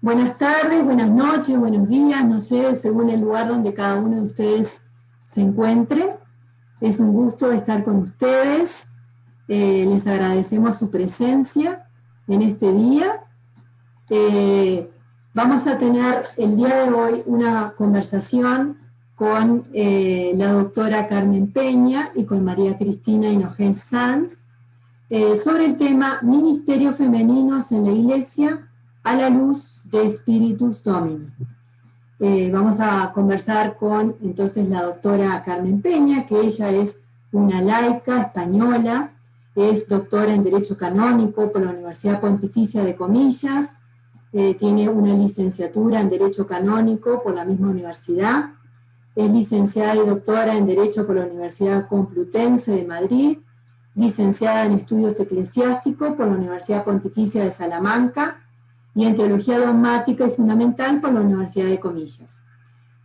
Buenas tardes, buenas noches, buenos días, no sé, según el lugar donde cada uno de ustedes se encuentre. Es un gusto estar con ustedes. Les agradecemos su presencia en este día. Vamos a tener el día de hoy una conversación con la doctora Carmen Peña y con María Cristina Hinojens Sanz sobre el tema Ministerios Femeninos en la Iglesia a la luz de Spiritus Domini. Vamos a conversar con entonces la doctora Carmen Peña, que ella es una laica española, es doctora en Derecho Canónico por la Universidad Pontificia de Comillas, tiene una licenciatura en Derecho Canónico por la misma universidad, es licenciada y doctora en Derecho por la Universidad Complutense de Madrid, licenciada en Estudios Eclesiásticos por la Universidad Pontificia de Salamanca y en Teología Dogmática y Fundamental por la Universidad de Comillas.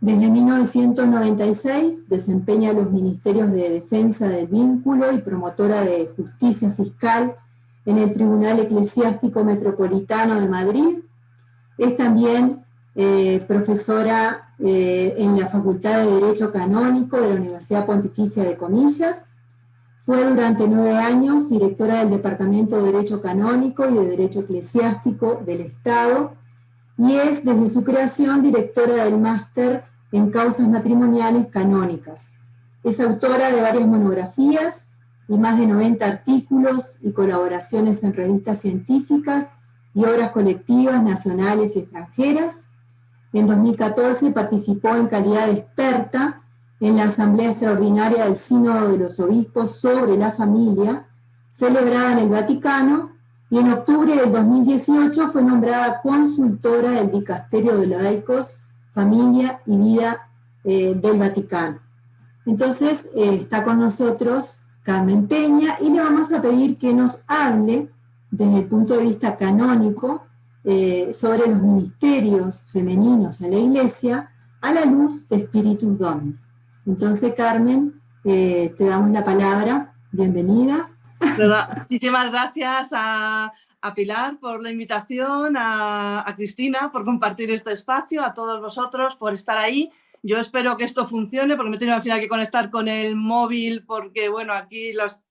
Desde 1996 desempeña los ministerios de Defensa del Vínculo y promotora de Justicia Fiscal en el Tribunal Eclesiástico Metropolitano de Madrid. Es también profesora en la Facultad de Derecho Canónico de la Universidad Pontificia de Comillas. Fue durante 9 años directora del Departamento de Derecho Canónico y de Derecho Eclesiástico del Estado y es desde su creación directora del Máster en Causas Matrimoniales Canónicas. Es autora de varias monografías y más de 90 artículos y colaboraciones en revistas científicas y obras colectivas nacionales y extranjeras. En 2014 participó en calidad de experta en la Asamblea Extraordinaria del Sínodo de los Obispos sobre la Familia, celebrada en el Vaticano, y en octubre del 2018 fue nombrada consultora del Dicasterio de Laicos, Familia y Vida del Vaticano. Entonces está con nosotros Carmen Peña y le vamos a pedir que nos hable desde el punto de vista canónico sobre los ministerios femeninos en la Iglesia a la luz de Spiritus Domini. Entonces, Carmen, te damos la palabra. Bienvenida. Muchísimas gracias a Pilar por la invitación, a Cristina por compartir este espacio, a todos vosotros por estar ahí. Yo espero que esto funcione porque me he tenido al final que conectar con el móvil porque, bueno, aquí las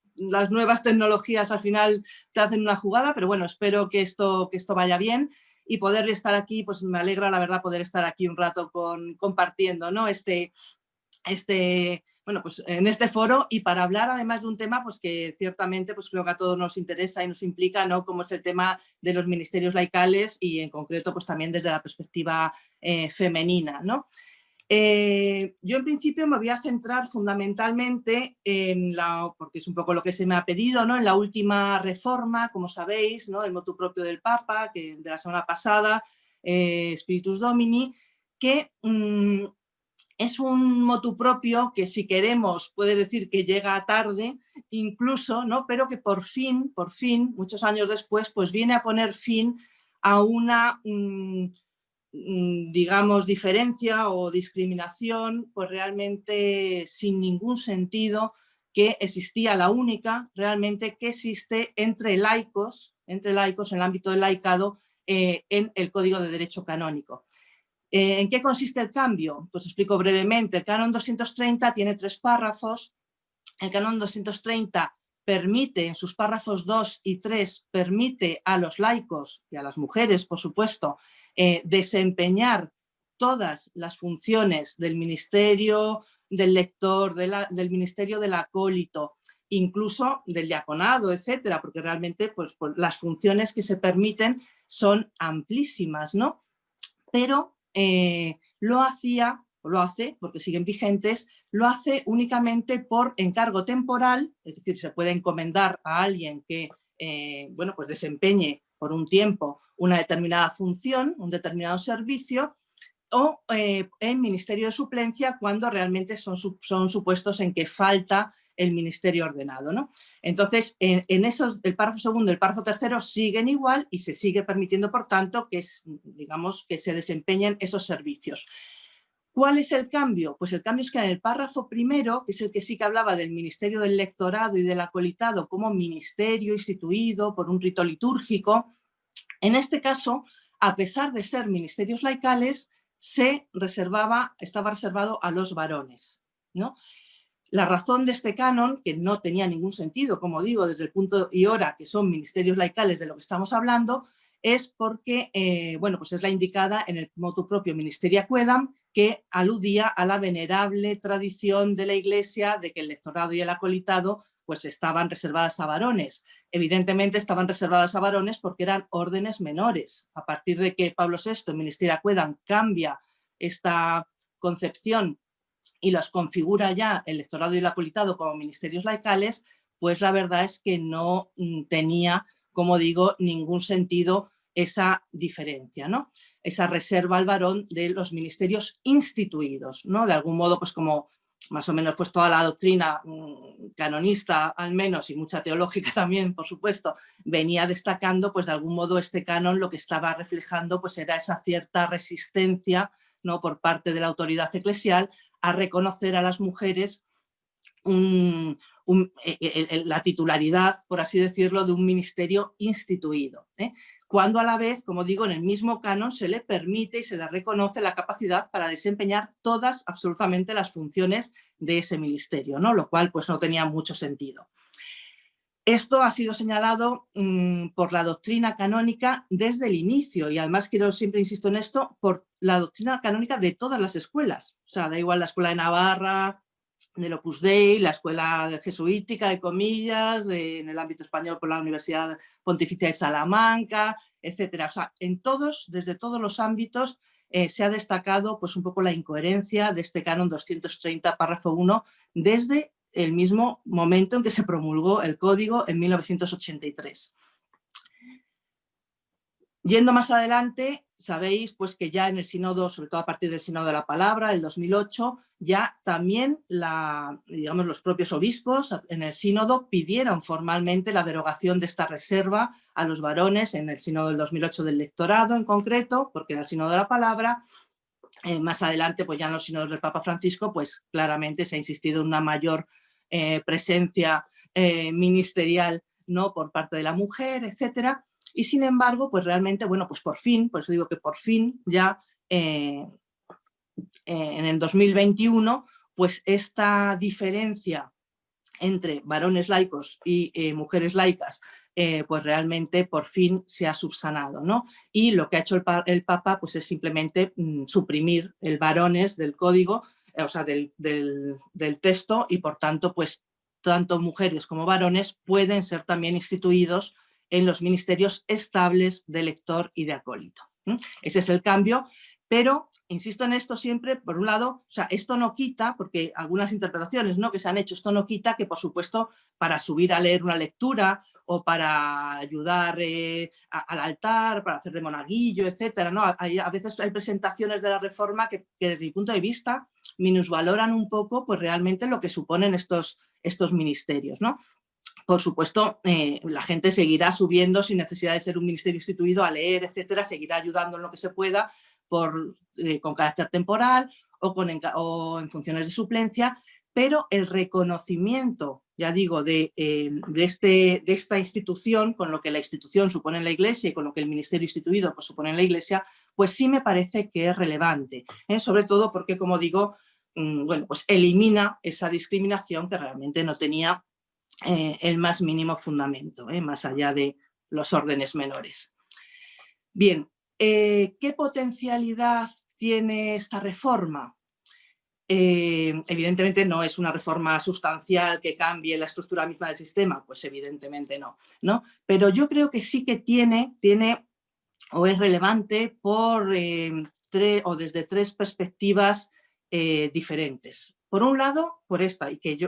nuevas tecnologías al final te hacen una jugada, pero bueno, espero que esto vaya bien y poder estar aquí, pues me alegra la verdad poder estar aquí un rato compartiendo, ¿no? Bueno, pues en este foro y para hablar además de un tema pues que ciertamente pues creo que a todos nos interesa y nos implica, ¿no? Como es el tema de los ministerios laicales y en concreto pues también desde la perspectiva femenina, ¿no? Yo en principio me voy a centrar fundamentalmente porque es un poco lo que se me ha pedido, ¿no? En la última reforma, como sabéis, ¿no? El motu propio del Papa, de la semana pasada, Spiritus Domini, que es un motu propio que si queremos puede decir que llega tarde incluso, ¿no? Pero que por fin, muchos años después, pues viene a poner fin a una, digamos, diferencia o discriminación pues realmente sin ningún sentido que existía, la única realmente que existe entre laicos en el ámbito del laicado en el Código de Derecho Canónico. ¿En qué consiste el cambio? Pues explico brevemente. El canon 230 tiene 3 párrafos. El canon 230 permite, en sus párrafos 2 y 3, permite a los laicos y a las mujeres, por supuesto, desempeñar todas las funciones del ministerio, del lector, del ministerio del acólito, incluso del diaconado, etcétera, porque realmente pues, las funciones que se permiten son amplísimas, ¿no? Pero lo hace, porque siguen vigentes, lo hace únicamente por encargo temporal, es decir, se puede encomendar a alguien que bueno, pues desempeñe por un tiempo una determinada función, un determinado servicio, o en ministerio de suplencia cuando realmente son supuestos en que falta el ministerio ordenado, ¿no? Entonces, en esos, el párrafo segundo y el párrafo tercero siguen igual y se sigue permitiendo, por tanto, que, digamos, que se desempeñen esos servicios. ¿Cuál es el cambio? Pues el cambio es que en el párrafo primero, que es el que sí que hablaba del ministerio del lectorado y del acolitado como ministerio instituido por un rito litúrgico, en este caso a pesar de ser ministerios laicales, estaba reservado a los varones, ¿no? La razón de este canon, que no tenía ningún sentido, como digo, desde el punto y hora que son ministerios laicales de lo que estamos hablando, es porque bueno, pues es la indicada en el motu propio Ministeria Quaedam, que aludía a la venerable tradición de la Iglesia de que el lectorado y el acolitado pues estaban reservadas a varones. Evidentemente estaban reservadas a varones porque eran órdenes menores. A partir de que Pablo VI, en Ministeria Quaedam, cambia esta concepción y los configura ya el lectorado y el acolitado como ministerios laicales, pues la verdad es que no tenía, como digo, ningún sentido esa diferencia, ¿no? Esa reserva al varón de los ministerios instituidos, ¿no? De algún modo, pues como más o menos pues toda la doctrina canonista al menos y mucha teológica también, por supuesto, venía destacando, pues de algún modo este canon lo que estaba reflejando pues era esa cierta resistencia, ¿no? Por parte de la autoridad eclesial a reconocer a las mujeres la titularidad, por así decirlo, de un ministerio instituido, cuando a la vez, como digo, en el mismo canon se le permite y se le reconoce la capacidad para desempeñar todas, absolutamente, las funciones de ese ministerio, ¿no? Lo cual pues no tenía mucho sentido. Esto ha sido señalado por la doctrina canónica desde el inicio y además siempre insisto en esto, por la doctrina canónica de todas las escuelas. O sea, da igual la escuela de Navarra, del Opus Dei, la escuela jesuítica, de comillas, en el ámbito español por la Universidad Pontificia de Salamanca, etcétera. O sea, desde todos los ámbitos se ha destacado pues un poco la incoherencia de este canon 230, párrafo 1, desde el mismo momento en que se promulgó el código en 1983. Yendo más adelante, sabéis pues, que ya en el sínodo, sobre todo a partir del sínodo de la palabra, el 2008, ya también digamos, los propios obispos en el sínodo pidieron formalmente la derogación de esta reserva a los varones en el sínodo del 2008 del lectorado en concreto, porque era el sínodo de la palabra. Más adelante, pues ya en los sínodos del Papa Francisco, pues claramente se ha insistido en una mayor presencia ministerial, ¿no? Por parte de la mujer, etcétera. Y sin embargo, pues realmente, bueno, pues por fin, por eso digo que por fin ya en el 2021, pues esta diferencia entre varones laicos y mujeres laicas, pues realmente por fin se ha subsanado, ¿no? Y lo que ha hecho el Papa pues es simplemente suprimir el varones del código, o sea, del texto, y por tanto, pues tanto mujeres como varones pueden ser también instituidos en los ministerios estables de lector y de acólito. Ese es el cambio, pero insisto en esto siempre, por un lado, o sea, esto no quita, porque algunas interpretaciones, ¿no?, que se han hecho, esto no quita que, por supuesto, para subir a leer una lectura o para ayudar al altar, para hacer de monaguillo, etcétera, ¿no? A veces hay presentaciones de la Reforma que desde mi punto de vista minusvaloran un poco pues realmente lo que suponen estos ministerios, ¿no? Por supuesto, la gente seguirá subiendo sin necesidad de ser un ministerio instituido a leer, etcétera, seguirá ayudando en lo que se pueda con carácter temporal o en funciones de suplencia, pero el reconocimiento, ya digo, de esta institución, con lo que la institución supone en la Iglesia y con lo que el ministerio instituido pues, supone en la Iglesia, pues sí me parece que es relevante, sobre todo porque, como digo, bueno, pues elimina esa discriminación que realmente no tenía el más mínimo fundamento, más allá de los órdenes menores. Bien, ¿qué potencialidad tiene esta reforma? Evidentemente no es una reforma sustancial que cambie la estructura misma del sistema, pues evidentemente no, ¿no? Pero yo creo que sí que tiene o es relevante desde tres perspectivas diferentes. Por un lado, por esta que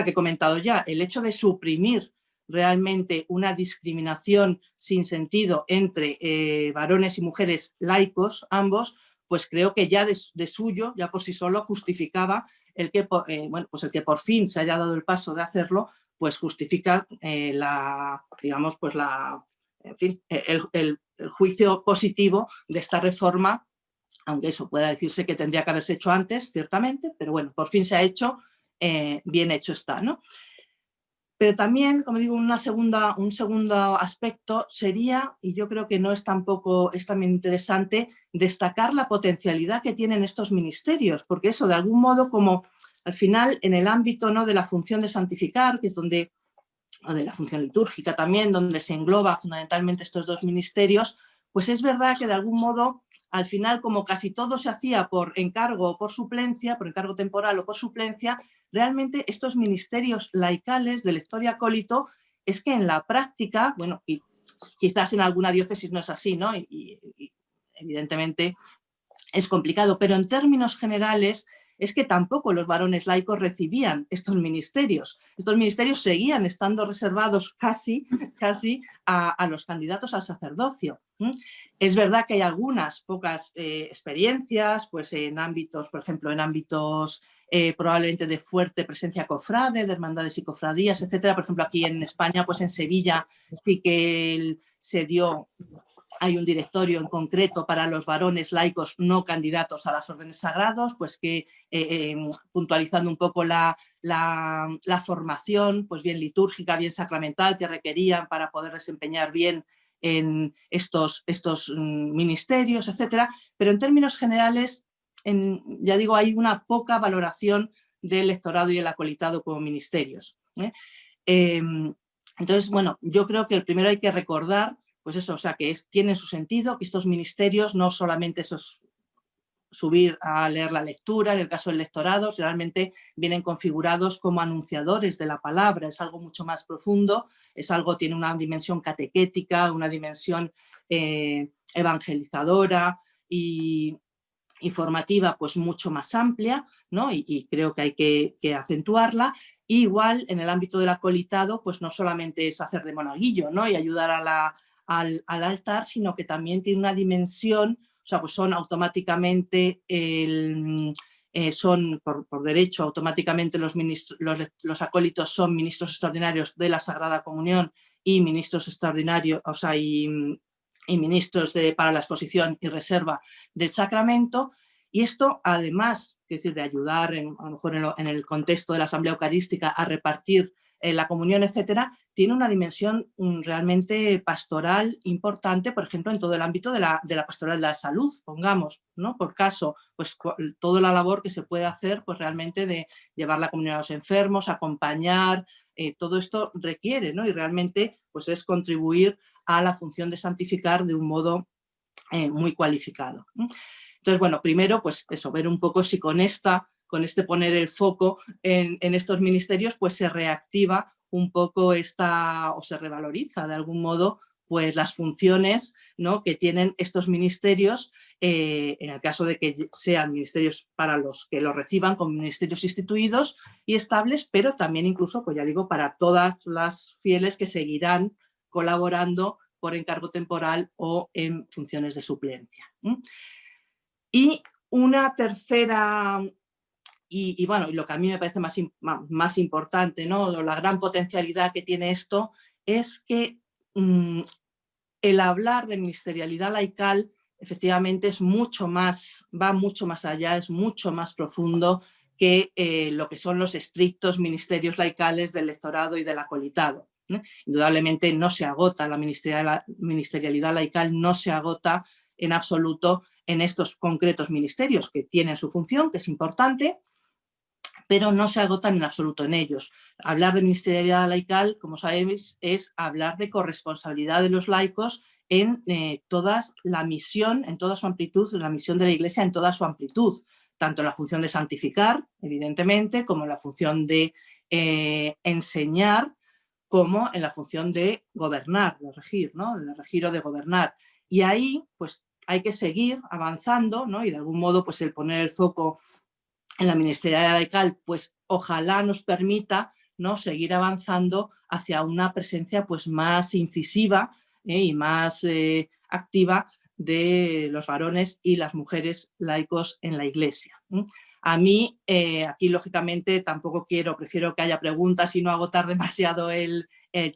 he comentado ya, el hecho de suprimir realmente una discriminación sin sentido entre varones y mujeres laicos, ambos, pues creo que ya de suyo, ya por sí solo, justificaba el que por fin se haya dado el paso de hacerlo, pues justifica digamos, pues en fin, el juicio positivo de esta reforma, aunque eso pueda decirse que tendría que haberse hecho antes, ciertamente, pero bueno, por fin se ha hecho, bien hecho está, ¿no? Pero también, como digo, un segundo aspecto sería, y yo creo que no es tampoco, es también interesante, destacar la potencialidad que tienen estos ministerios, porque eso de algún modo, como al final en el ámbito, ¿no?, de la función de santificar, que es donde, o de la función litúrgica también, donde se engloba fundamentalmente estos dos ministerios, pues es verdad que de algún modo, al final, como casi todo se hacía por encargo o por suplencia, por encargo temporal o por suplencia, realmente estos ministerios laicales de lector y acólito es que en la práctica, bueno, y quizás en alguna diócesis no es así, ¿no? Y evidentemente es complicado, pero en términos generales es que tampoco los varones laicos recibían estos ministerios. Estos ministerios seguían estando reservados casi a los candidatos al sacerdocio. Es verdad que hay algunas pocas experiencias, pues en ámbitos, por ejemplo, en ámbitos probablemente de fuerte presencia cofrade, de hermandades y cofradías, etcétera. Por ejemplo, aquí en España, pues en Sevilla sí que se dio, hay un directorio en concreto para los varones laicos no candidatos a las órdenes sagrados, pues que puntualizando un poco la formación, pues bien litúrgica, bien sacramental que requerían para poder desempeñar bien en estos ministerios, etcétera. Pero en términos generales, ya digo, hay una poca valoración del lectorado y el acolitado como ministerios. Entonces, bueno, yo creo que primero hay que recordar, pues eso, o sea, que tiene su sentido, que estos ministerios no solamente esos subir a leer la lectura, en el caso del lectorado, realmente vienen configurados como anunciadores de la palabra, es algo mucho más profundo, tiene una dimensión catequética, una dimensión evangelizadora y formativa pues mucho más amplia, ¿no? Y creo que hay que acentuarla. Y igual en el ámbito del acolitado, pues no solamente es hacer de monaguillo, ¿no?, y ayudar al altar, sino que también tiene una dimensión, o sea, pues son automáticamente, son por derecho, automáticamente los acólitos son ministros extraordinarios de la Sagrada Comunión y ministros extraordinarios, o sea, y ministros para la exposición y reserva del sacramento. Y esto, además, es decir, de ayudar a lo mejor en el contexto de la Asamblea Eucarística a repartir la comunión, etcétera, tiene una dimensión realmente pastoral importante, por ejemplo, en todo el ámbito de la pastoral de la salud, pongamos, ¿no? Por caso, pues toda la labor que se puede hacer, pues realmente de llevar la comunión a los enfermos, acompañar, todo esto requiere, ¿no? Y realmente pues es contribuir a la función de santificar de un modo muy cualificado. Entonces, bueno, primero, pues eso, ver un poco si con este poner el foco en estos ministerios, pues se reactiva un poco o se revaloriza de algún modo pues las funciones, ¿no?, que tienen estos ministerios, en el caso de que sean ministerios para los que los reciban como ministerios instituidos y estables, pero también incluso, pues ya digo, para todas las fieles que seguirán colaborando por encargo temporal o en funciones de suplencia. Y una tercera, y bueno, y lo que a mí me parece más importante, ¿no?, la gran potencialidad que tiene esto, es que el hablar de ministerialidad laical efectivamente va mucho más allá, es mucho más profundo que lo que son los estrictos ministerios laicales del lectorado y del acolitado. Indudablemente no se agota la ministerialidad laical, no se agota en absoluto en estos concretos ministerios que tienen su función, que es importante, pero no se agotan en absoluto en ellos. Hablar de ministerialidad laical, como sabéis, es hablar de corresponsabilidad de los laicos en toda la misión, en toda su amplitud, la misión de la Iglesia en toda su amplitud, tanto en la función de santificar, evidentemente, como en la función de enseñar, como en la función de gobernar, de regir, ¿no?, de regir o de gobernar. Y ahí, pues, hay que seguir avanzando, ¿no?, y de algún modo, pues, el poner el foco en la ministerialidad laical, pues, ojalá nos permita, ¿no?, seguir avanzando hacia una presencia, pues, más incisiva y más activa de los varones y las mujeres laicos en la Iglesia. A mí, aquí lógicamente tampoco prefiero que haya preguntas y no agotar demasiado el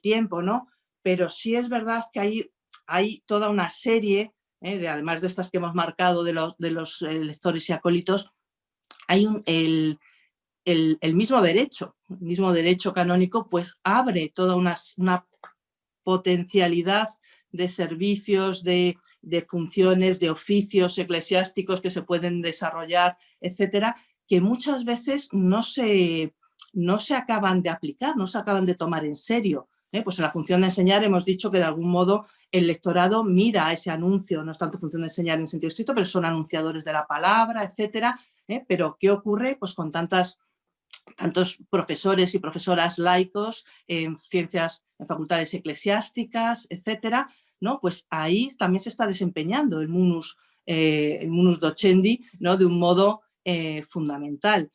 tiempo, ¿no? Pero sí es verdad que hay toda una serie, además de estas que hemos marcado de los lectores y acólitos, hay el mismo derecho canónico, pues abre toda una potencialidad de servicios, de funciones, de oficios eclesiásticos que se pueden desarrollar, etcétera, que muchas veces no se acaban de aplicar, no se acaban de tomar en serio. Pues en la función de enseñar hemos dicho que de algún modo el lectorado mira ese anuncio, no es tanto función de enseñar en sentido estricto, pero son anunciadores de la palabra, etcétera. Pero ¿qué ocurre? Pues con tantos profesores y profesoras laicos en ciencias, en facultades eclesiásticas, etcétera, ¿no? Pues ahí también se está desempeñando el munus docendi, ¿no? De un modo fundamental.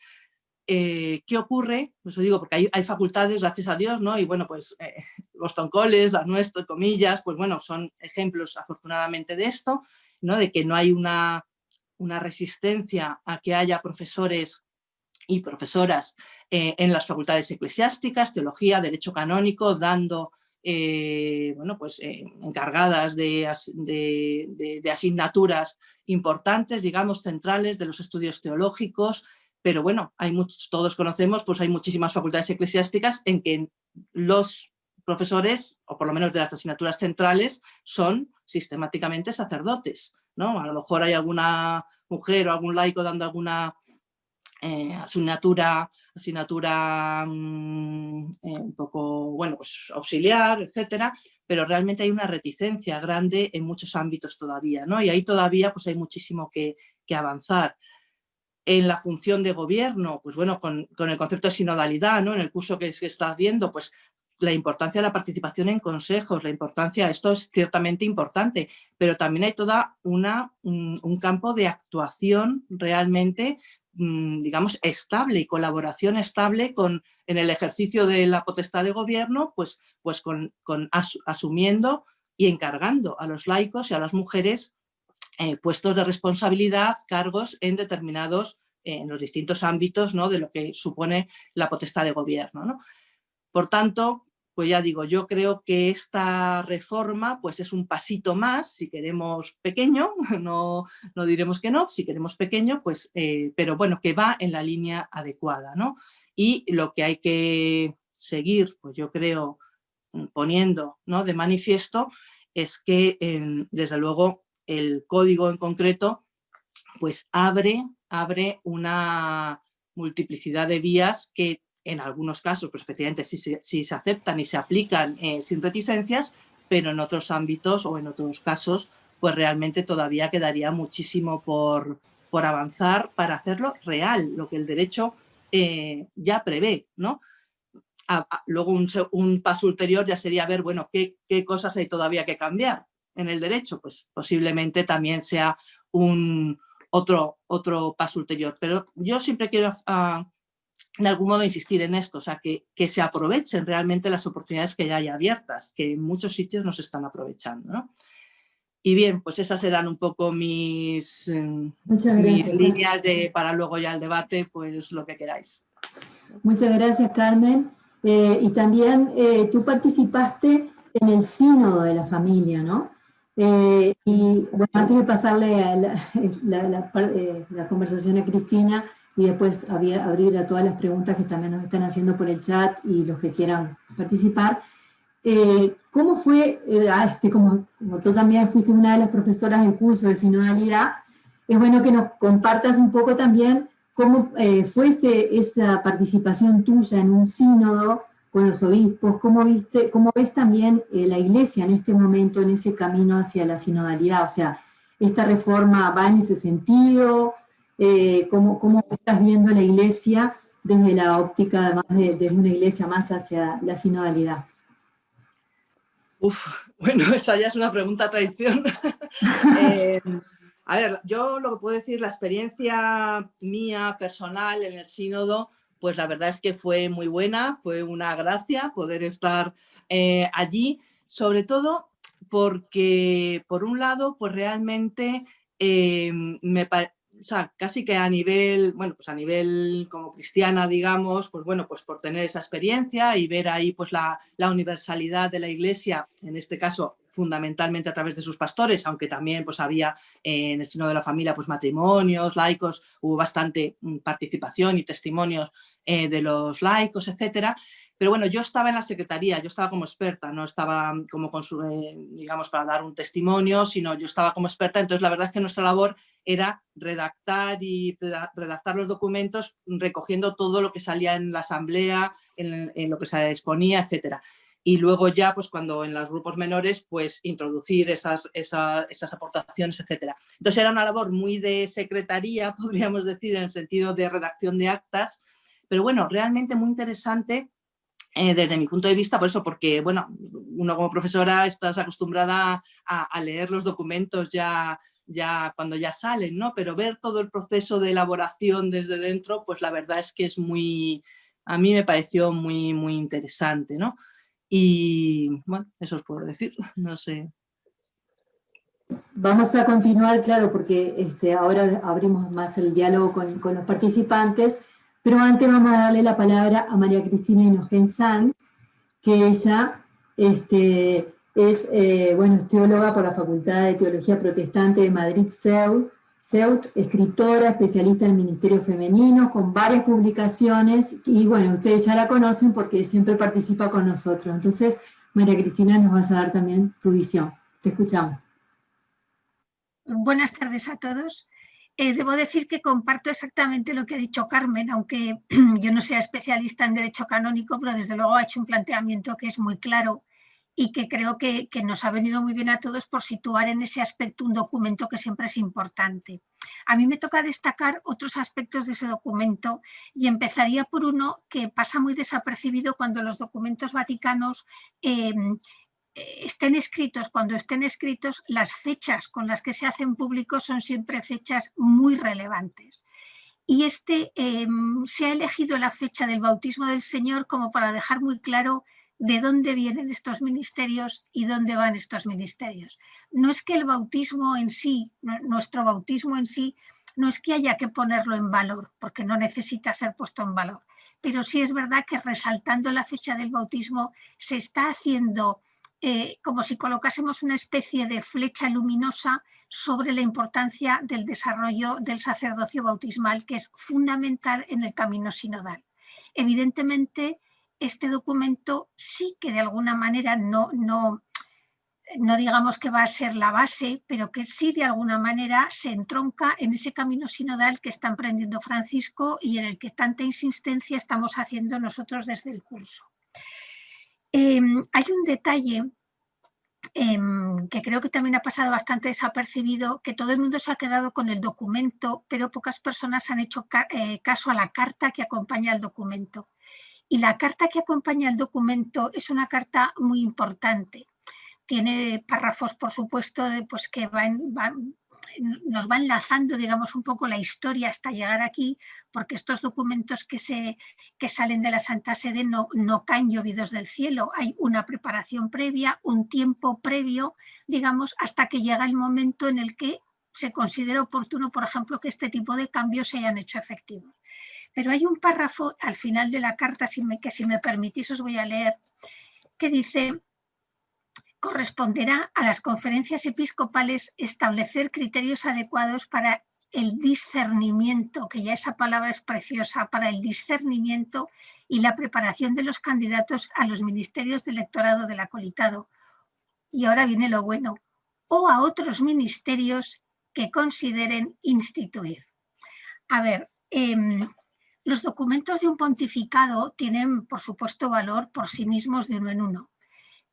¿Qué ocurre? Pues os digo, porque hay facultades, gracias a Dios, ¿no? Y bueno, pues Boston College, las nuestras, comillas, pues bueno, son ejemplos afortunadamente de esto, ¿no? De que no hay una resistencia a que haya profesores y profesoras en las facultades eclesiásticas, teología, derecho canónico, dando, bueno, pues encargadas de asignaturas importantes, digamos, centrales de los estudios teológicos. Pero bueno, todos conocemos, pues hay muchísimas facultades eclesiásticas en que los profesores, o por lo menos de las asignaturas centrales, son sistemáticamente sacerdotes, ¿no? A lo mejor hay alguna mujer o algún laico dando alguna asignatura un poco, bueno, pues auxiliar, etcétera, pero realmente hay una reticencia grande en muchos ámbitos todavía, ¿no? Y ahí todavía pues hay muchísimo que avanzar. En la función de gobierno, pues bueno, con el concepto de sinodalidad, ¿no? En el curso que se está haciendo, pues la importancia de la participación en consejos, esto es ciertamente importante, pero también hay toda un campo de actuación realmente, digamos, estable y colaboración estable en el ejercicio de la potestad de gobierno, pues asumiendo y encargando a los laicos y a las mujeres puestos de responsabilidad, cargos en determinados, en los distintos ámbitos, ¿no? De lo que supone la potestad de gobierno, ¿no? Por tanto, pues ya digo, yo creo que esta reforma pues es un pasito más, si queremos pequeño, no diremos que no, si queremos pequeño, pues, pero bueno, que va en la línea adecuada, ¿no? Y lo que hay que seguir, pues yo creo, poniendo, ¿no? De manifiesto es que, desde luego, el código en concreto pues abre una multiplicidad de vías que en algunos casos, pues efectivamente sí se aceptan y se aplican sin reticencias, pero en otros ámbitos o en otros casos pues realmente todavía quedaría muchísimo por avanzar para hacerlo real, lo que el derecho ya prevé, ¿no? Luego un paso ulterior ya sería ver, bueno, qué cosas hay todavía que cambiar en el derecho, pues posiblemente también sea otro paso ulterior. Pero yo siempre quiero de algún modo insistir en esto, o sea, que se aprovechen realmente las oportunidades que ya hay abiertas, que en muchos sitios no se están aprovechando, ¿no? Y bien, pues esas eran un poco mis líneas para luego ya el debate, pues lo que queráis. Muchas gracias, Carmen. Y también tú participaste en el sínodo de la familia, ¿no? Y bueno, antes de pasarle a la conversación a Cristina y después abrir a todas las preguntas que también nos están haciendo por el chat y los que quieran participar, ¿cómo fue, como tú también fuiste una de las profesoras del curso de sinodalidad, es bueno que nos compartas un poco también cómo fue esa participación tuya en un sínodo con los obispos? ¿Cómo ves también la Iglesia en este momento, en ese camino hacia la sinodalidad? O sea, ¿esta reforma va en ese sentido? ¿Cómo estás viendo la Iglesia desde la óptica, además desde una Iglesia más hacia la sinodalidad? Bueno, esa ya es una pregunta a traición. A ver, yo lo que puedo decir, la experiencia mía personal en el sínodo, pues la verdad es que fue muy buena, fue una gracia poder estar allí, sobre todo porque, por un lado, pues realmente o sea, casi que a nivel, bueno, pues a nivel como cristiana, digamos, pues bueno, pues por tener esa experiencia y ver ahí pues la universalidad de la Iglesia, en este caso fundamentalmente a través de sus pastores, aunque también pues, había en el seno de la familia pues, matrimonios, laicos, hubo bastante participación y testimonios de los laicos, etcétera. Pero bueno, yo estaba en la secretaría, yo estaba como experta, no estaba como digamos, para dar un testimonio, sino yo estaba como experta. Entonces la verdad es que nuestra labor era redactar los documentos, recogiendo todo lo que salía en la asamblea, en lo que se exponía, etcétera. Y luego ya, pues cuando en los grupos menores, pues introducir esas aportaciones, etcétera. Entonces era una labor muy de secretaría, podríamos decir, en el sentido de redacción de actas, pero bueno, realmente muy interesante desde mi punto de vista, por eso, porque, bueno, uno como profesora estás acostumbrada a leer los documentos ya cuando ya salen, ¿no? Pero ver todo el proceso de elaboración desde dentro, pues la verdad es que es a mí me pareció muy, muy interesante, ¿no? Y bueno, eso os puedo decir, no sé. Vamos a continuar, claro, porque ahora abrimos más el diálogo con los participantes, pero antes vamos a darle la palabra a María Cristina Hinojosa Sanz, que ella es teóloga por la Facultad de Teología Protestante de Madrid CEUT, escritora, especialista en Ministerio Femenino, con varias publicaciones, y bueno, ustedes ya la conocen porque siempre participa con nosotros. Entonces, María Cristina, nos vas a dar también tu visión. Te escuchamos. Buenas tardes a todos. Debo decir que comparto exactamente lo que ha dicho Carmen, aunque yo no sea especialista en derecho canónico, pero desde luego ha hecho un planteamiento que es muy claro y que creo que nos ha venido muy bien a todos por situar en ese aspecto un documento que siempre es importante. A mí me toca destacar otros aspectos de ese documento y empezaría por uno que pasa muy desapercibido cuando los documentos vaticanos cuando estén escritos, las fechas con las que se hacen públicos son siempre fechas muy relevantes. Y se ha elegido la fecha del bautismo del Señor como para dejar muy claro de dónde vienen estos ministerios y dónde van estos ministerios. No es que el bautismo en sí, nuestro bautismo en sí, no es que haya que ponerlo en valor, porque no necesita ser puesto en valor, pero sí es verdad que resaltando la fecha del bautismo se está haciendo como si colocásemos una especie de flecha luminosa sobre la importancia del desarrollo del sacerdocio bautismal, que es fundamental en el camino sinodal. Evidentemente, este documento sí que de alguna manera no digamos que va a ser la base, pero que sí de alguna manera se entronca en ese camino sinodal que está emprendiendo Francisco y en el que tanta insistencia estamos haciendo nosotros desde el curso. Hay un detalle que creo que también ha pasado bastante desapercibido, que todo el mundo se ha quedado con el documento, pero pocas personas han hecho caso a la carta que acompaña al documento. Y la carta que acompaña al documento es una carta muy importante. Tiene párrafos, por supuesto, pues que nos va enlazando, digamos, un poco la historia hasta llegar aquí, porque estos documentos que salen de la Santa Sede no caen llovidos del cielo. Hay una preparación previa, un tiempo previo, digamos, hasta que llega el momento en el que se considera oportuno, por ejemplo, que este tipo de cambios se hayan hecho efectivos. Pero hay un párrafo al final de la carta, que si me permitís os voy a leer, que dice: corresponderá a las conferencias episcopales establecer criterios adecuados para el discernimiento, que ya esa palabra es preciosa, para el discernimiento y la preparación de los candidatos a los ministerios de electorado del acolitado. Y ahora viene lo bueno, o a otros ministerios que consideren instituir. A ver, los documentos de un pontificado tienen, por supuesto, valor por sí mismos de uno en uno.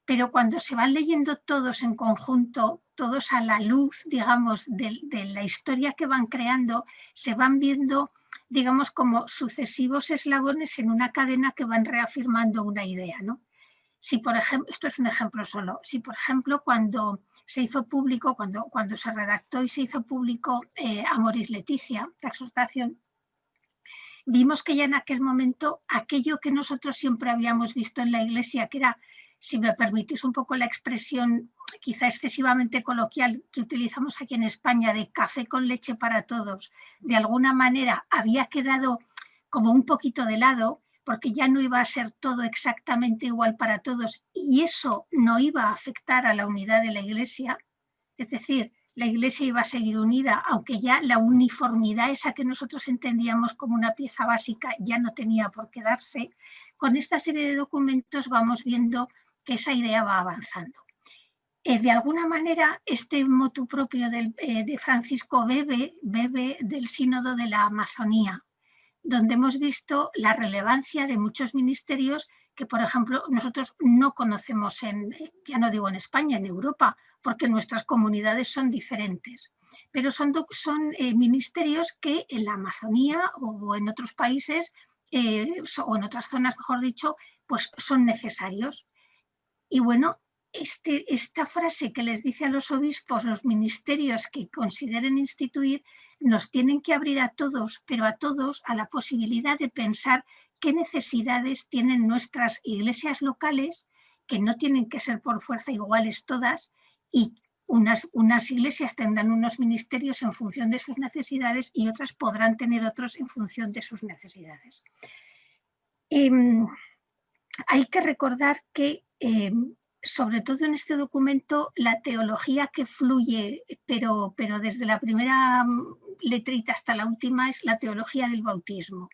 Pero cuando se van leyendo todos en conjunto, todos a la luz, digamos, de la historia que van creando, se van viendo, digamos, como sucesivos eslabones en una cadena que van reafirmando una idea, ¿no? Si, por ejemplo, esto es un ejemplo solo, si, por ejemplo, cuando se hizo público, cuando se redactó y se hizo público Amoris Laetitia, la exhortación, vimos que ya en aquel momento aquello que nosotros siempre habíamos visto en la Iglesia, que era, si me permitís un poco la expresión quizá excesivamente coloquial que utilizamos aquí en España, de café con leche para todos, de alguna manera había quedado como un poquito de lado, porque ya no iba a ser todo exactamente igual para todos y eso no iba a afectar a la unidad de la Iglesia, es decir, la Iglesia iba a seguir unida, aunque ya la uniformidad esa que nosotros entendíamos como una pieza básica ya no tenía por qué darse. Con esta serie de documentos vamos viendo que esa idea va avanzando. De alguna manera, este motu propio de Francisco bebe del sínodo de la Amazonía, donde hemos visto la relevancia de muchos ministerios que, por ejemplo, nosotros no conocemos ya no digo en España, en Europa, porque nuestras comunidades son diferentes. Pero son ministerios que en la Amazonía o en otros países, o en otras zonas, mejor dicho, pues son necesarios. Y bueno, esta frase que les dice a los obispos, los ministerios que consideren instituir, nos tienen que abrir a todos, pero a todos, a la posibilidad de pensar qué necesidades tienen nuestras iglesias locales, que no tienen que ser por fuerza iguales todas, y unas iglesias tendrán unos ministerios en función de sus necesidades y otras podrán tener otros en función de sus necesidades. Hay que recordar que sobre todo en este documento, la teología que fluye, pero desde la primera letrita hasta la última, es la teología del bautismo.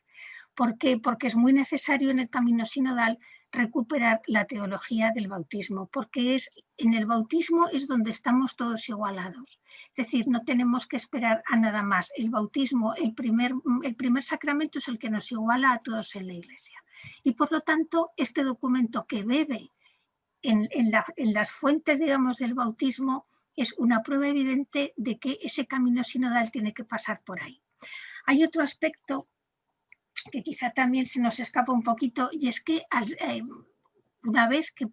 ¿Por qué? Porque es muy necesario en el camino sinodal recuperar la teología del bautismo, porque en el bautismo es donde estamos todos igualados. Es decir, no tenemos que esperar a nada más. El bautismo, el primer sacramento es el que nos iguala a todos en la Iglesia. Y por lo tanto, este documento que bebe en las fuentes, digamos, del bautismo, es una prueba evidente de que ese camino sinodal tiene que pasar por ahí. Hay otro aspecto que quizá también se nos escapa un poquito, y es que una vez que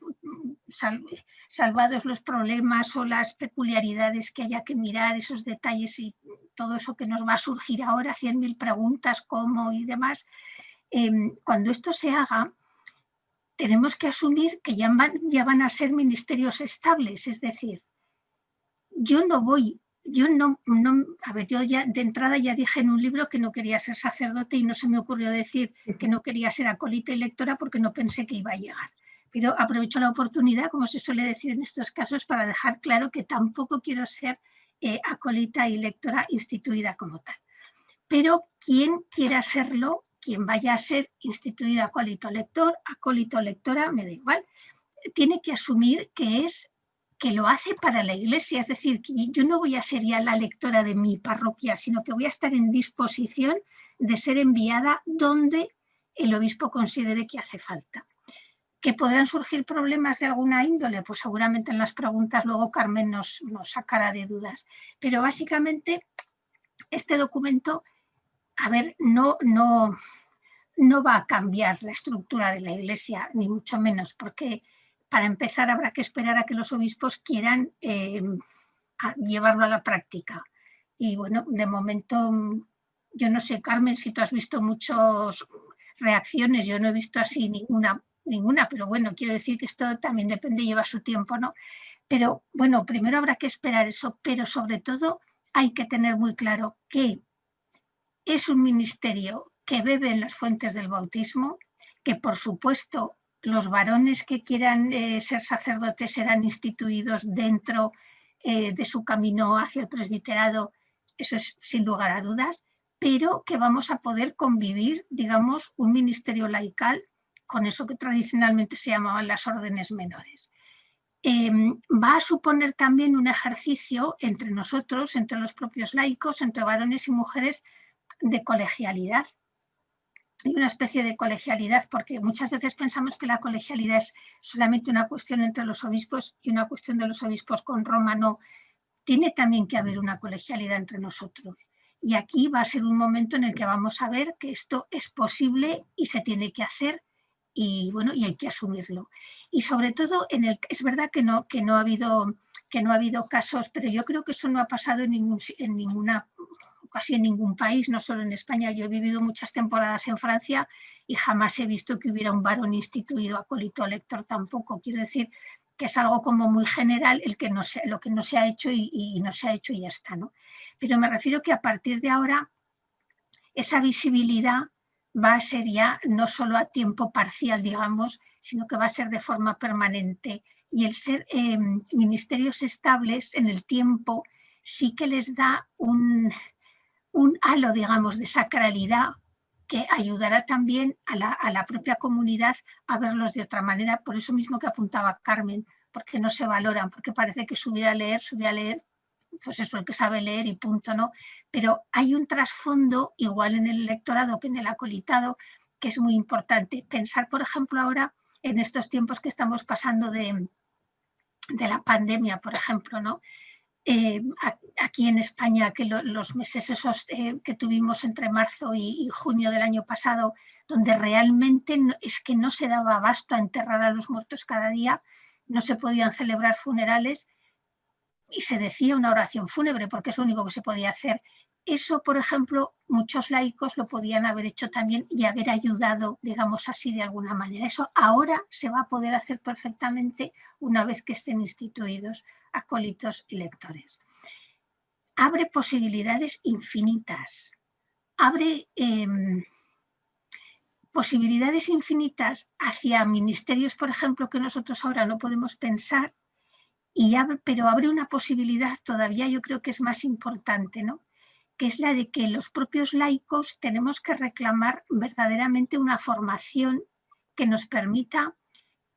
salvados los problemas o las peculiaridades que haya que mirar, esos detalles y todo eso que nos va a surgir ahora, 100.000 preguntas, cómo y demás, cuando esto se haga, tenemos que asumir que ya van a ser ministerios estables, es decir, yo ya de entrada ya dije en un libro que no quería ser sacerdote y no se me ocurrió decir que no quería ser acólita y lectora porque no pensé que iba a llegar. Pero aprovecho la oportunidad, como se suele decir en estos casos, para dejar claro que tampoco quiero ser acólita y lectora instituida como tal. Pero quien quiera serlo, quien vaya a ser instituida acólito lector, acólito lectora, me da igual, tiene que asumir que lo hace para la Iglesia, es decir, que yo no voy a ser ya la lectora de mi parroquia, sino que voy a estar en disposición de ser enviada donde el obispo considere que hace falta. ¿Que podrán surgir problemas de alguna índole? Pues seguramente en las preguntas luego Carmen nos sacará de dudas. Pero básicamente este documento, a ver, no va a cambiar la estructura de la Iglesia, ni mucho menos, porque para empezar habrá que esperar a que los obispos quieran llevarlo a la práctica. Y bueno, de momento, yo no sé, Carmen, si tú has visto muchas reacciones, yo no he visto así ninguna, pero bueno, quiero decir que esto también depende, lleva su tiempo, ¿no? Pero bueno, primero habrá que esperar eso, pero sobre todo hay que tener muy claro que es un ministerio que bebe en las fuentes del bautismo, que por supuesto los varones que quieran ser sacerdotes serán instituidos dentro de su camino hacia el presbiterado, eso es sin lugar a dudas, pero que vamos a poder convivir, digamos, un ministerio laical con eso que tradicionalmente se llamaban las órdenes menores. Va a suponer también un ejercicio entre nosotros, entre los propios laicos, entre varones y mujeres, de colegialidad. Hay una especie de colegialidad, porque muchas veces pensamos que la colegialidad es solamente una cuestión entre los obispos y una cuestión de los obispos con Roma. No, tiene también que haber una colegialidad entre nosotros. Y aquí va a ser un momento en el que vamos a ver que esto es posible y se tiene que hacer, y bueno, y hay que asumirlo. Y sobre todo, es verdad que no ha habido casos, pero yo creo que eso no ha pasado casi en ningún país, no solo en España. Yo he vivido muchas temporadas en Francia y jamás he visto que hubiera un varón instituido acólito lector tampoco. Quiero decir que es algo como muy general lo que no se ha hecho y no se ha hecho y ya está, ¿no? Pero me refiero que a partir de ahora esa visibilidad va a ser ya no solo a tiempo parcial, digamos, sino que va a ser de forma permanente. Y el ser ministerios estables en el tiempo sí que les da un halo, digamos, de sacralidad que ayudará también a la propia comunidad a verlos de otra manera. Por eso mismo que apuntaba Carmen, porque no se valoran, porque parece que subir a leer, pues eso, el que sabe leer y punto, ¿no? Pero hay un trasfondo, igual en el lectorado que en el acolitado, que es muy importante. Pensar, por ejemplo, ahora en estos tiempos que estamos pasando de la pandemia, por ejemplo, ¿no? Aquí en España, que los meses esos que tuvimos entre marzo y junio del año pasado, donde realmente es que no se daba abasto a enterrar a los muertos cada día, no se podían celebrar funerales y se decía una oración fúnebre porque es lo único que se podía hacer. Eso, por ejemplo, muchos laicos lo podían haber hecho también y haber ayudado, digamos así, de alguna manera. Eso ahora se va a poder hacer perfectamente una vez que estén instituidos acólitos y lectores. Abre posibilidades infinitas. Abre posibilidades infinitas hacia ministerios, por ejemplo, que nosotros ahora no podemos pensar, pero abre una posibilidad todavía, yo creo que es más importante, ¿no? Que es la de que los propios laicos tenemos que reclamar verdaderamente una formación que nos permita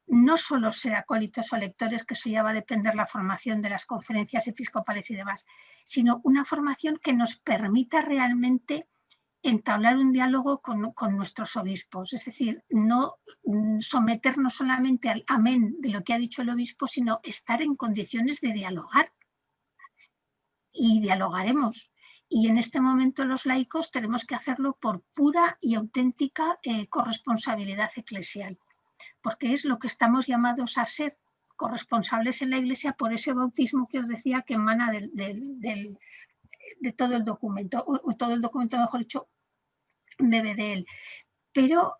no solo ser acólitos o lectores, que eso ya va a depender la formación de las conferencias episcopales y demás, sino una formación que nos permita realmente entablar un diálogo con nuestros obispos, es decir, no someternos solamente al amén de lo que ha dicho el obispo, sino estar en condiciones de dialogar. Y dialogaremos. Y en este momento los laicos tenemos que hacerlo por pura y auténtica corresponsabilidad eclesial, porque es lo que estamos llamados a ser, corresponsables en la Iglesia por ese bautismo que os decía que emana de todo el documento, o todo el documento, mejor dicho, bebe de él. Pero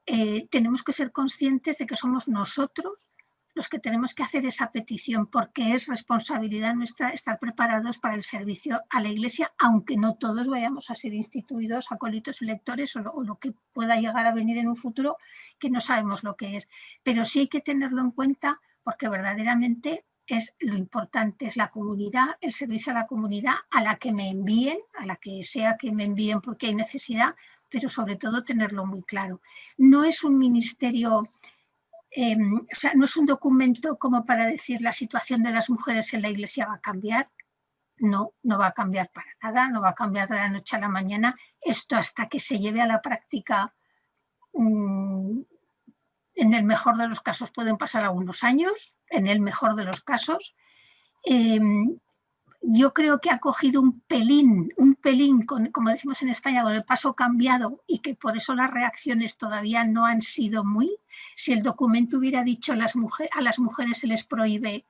tenemos que ser conscientes de que somos nosotros los que tenemos que hacer esa petición, porque es responsabilidad nuestra estar preparados para el servicio a la Iglesia, aunque no todos vayamos a ser instituidos acólitos y lectores o lo que pueda llegar a venir en un futuro, que no sabemos lo que es. Pero sí hay que tenerlo en cuenta porque verdaderamente es lo importante, es la comunidad, el servicio a la comunidad, a la que me envíen, a la que sea que me envíen porque hay necesidad, pero sobre todo tenerlo muy claro. No es un ministerio... o sea, no es un documento como para decir la situación de las mujeres en la Iglesia va a cambiar. No, no va a cambiar para nada, no va a cambiar de la noche a la mañana. Esto hasta que se lleve a la práctica, en el mejor de los casos pueden pasar algunos años, en el mejor de los casos. Yo creo que ha cogido un pelín, como decimos en España, con el paso cambiado y que por eso las reacciones todavía no han sido muy. Si el documento hubiera dicho a las mujeres se les prohíbe,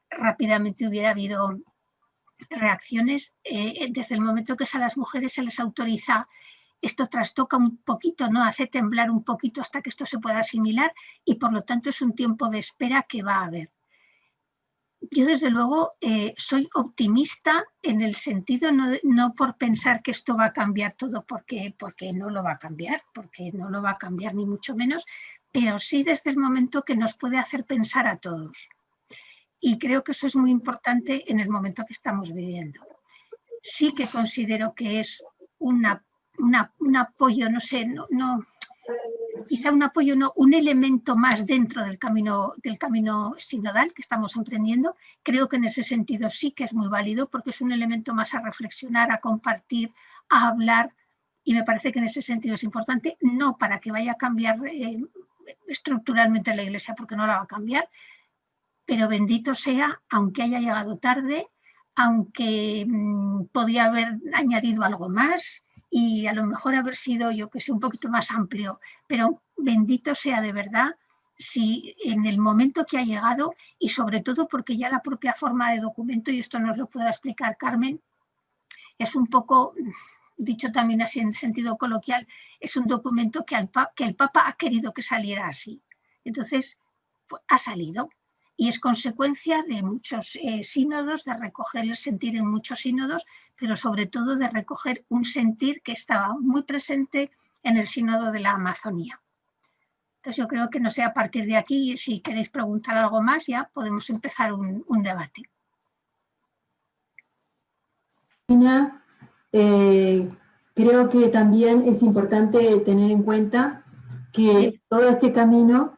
rápidamente hubiera habido reacciones. Desde el momento que es a las mujeres se les autoriza, esto trastoca un poquito, ¿no? Hace temblar un poquito hasta que esto se pueda asimilar y por lo tanto es un tiempo de espera que va a haber. Yo desde luego soy optimista en el sentido no por pensar que esto va a cambiar todo porque no lo va a cambiar, porque no lo va a cambiar ni mucho menos, pero sí desde el momento que nos puede hacer pensar a todos. Y creo que eso es muy importante en el momento que estamos viviendo. Sí que considero que es un apoyo, no sé, quizá un apoyo, no, un elemento más dentro del camino sinodal que estamos emprendiendo. Creo que en ese sentido sí que es muy válido porque es un elemento más a reflexionar, a compartir, a hablar, y me parece que en ese sentido es importante, no para que vaya a cambiar estructuralmente la Iglesia, porque no la va a cambiar, pero bendito sea, aunque haya llegado tarde, aunque podía haber añadido algo más, y a lo mejor haber sido, yo que sé, un poquito más amplio, pero bendito sea de verdad si en el momento que ha llegado, y sobre todo porque ya la propia forma de documento, y esto nos lo podrá explicar Carmen, es un poco, dicho también así en sentido coloquial, es un documento que el Papa ha querido que saliera así. Entonces, pues, ha salido. Y es consecuencia de muchos sínodos, de recoger el sentir en muchos sínodos, pero sobre todo de recoger un sentir que estaba muy presente en el Sínodo de la Amazonía. Entonces yo creo que, no sé, a partir de aquí, si queréis preguntar algo más, ya podemos empezar un debate. Creo que también es importante tener en cuenta que todo este camino,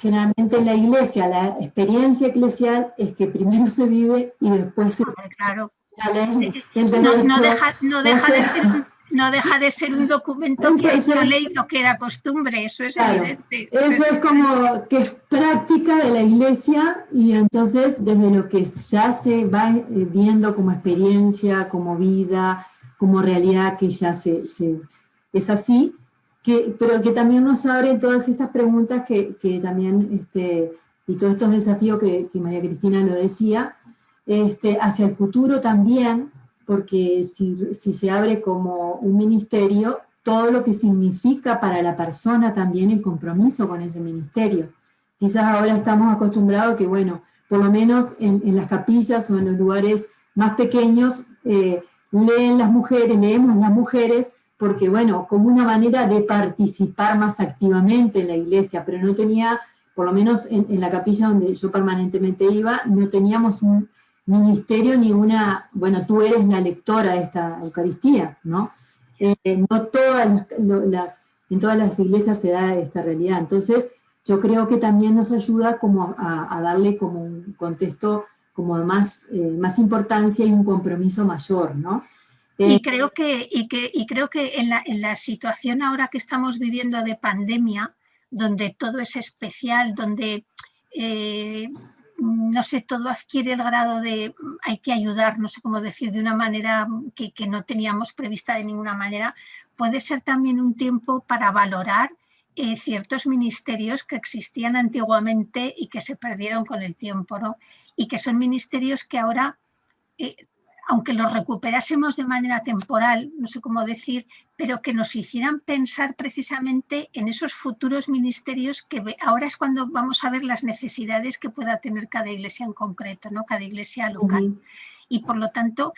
generalmente en la iglesia, la experiencia eclesial es que primero se vive y después se... Claro. El derecho, no deja de ser un documento que ha hecho ley lo que era costumbre, eso es evidente. Eso es como que es práctica de la iglesia, y entonces desde lo que ya se va viendo como experiencia, como vida, como realidad, que ya es así, pero que también nos abre todas estas preguntas que también, y todos estos desafíos que María Cristina lo decía, hacia el futuro también, porque si se abre como un ministerio, todo lo que significa para la persona también el compromiso con ese ministerio. Quizás ahora estamos acostumbrados que, bueno, por lo menos en las capillas o en los lugares más pequeños, leemos las mujeres, porque, bueno, como una manera de participar más activamente en la iglesia, pero no tenía, por lo menos en la capilla donde yo permanentemente iba, no teníamos un ministerio ni una, bueno, tú eres la lectora de esta Eucaristía, ¿no? No en todas las iglesias se da esta realidad. Entonces, yo creo que también nos ayuda como a darle como un contexto como más importancia y un compromiso mayor, ¿no? Y creo que en la situación ahora que estamos viviendo de pandemia, donde todo es especial, donde no sé, todo adquiere el grado de hay que ayudar, no sé cómo decir, de una manera que no teníamos prevista de ninguna manera, puede ser también un tiempo para valorar ciertos ministerios que existían antiguamente y que se perdieron con el tiempo, ¿no? Y que son ministerios que ahora, aunque los recuperásemos de manera temporal, no sé cómo decir, pero que nos hicieran pensar precisamente en esos futuros ministerios, que ahora es cuando vamos a ver las necesidades que pueda tener cada iglesia en concreto, ¿no? Cada iglesia local. Y por lo tanto,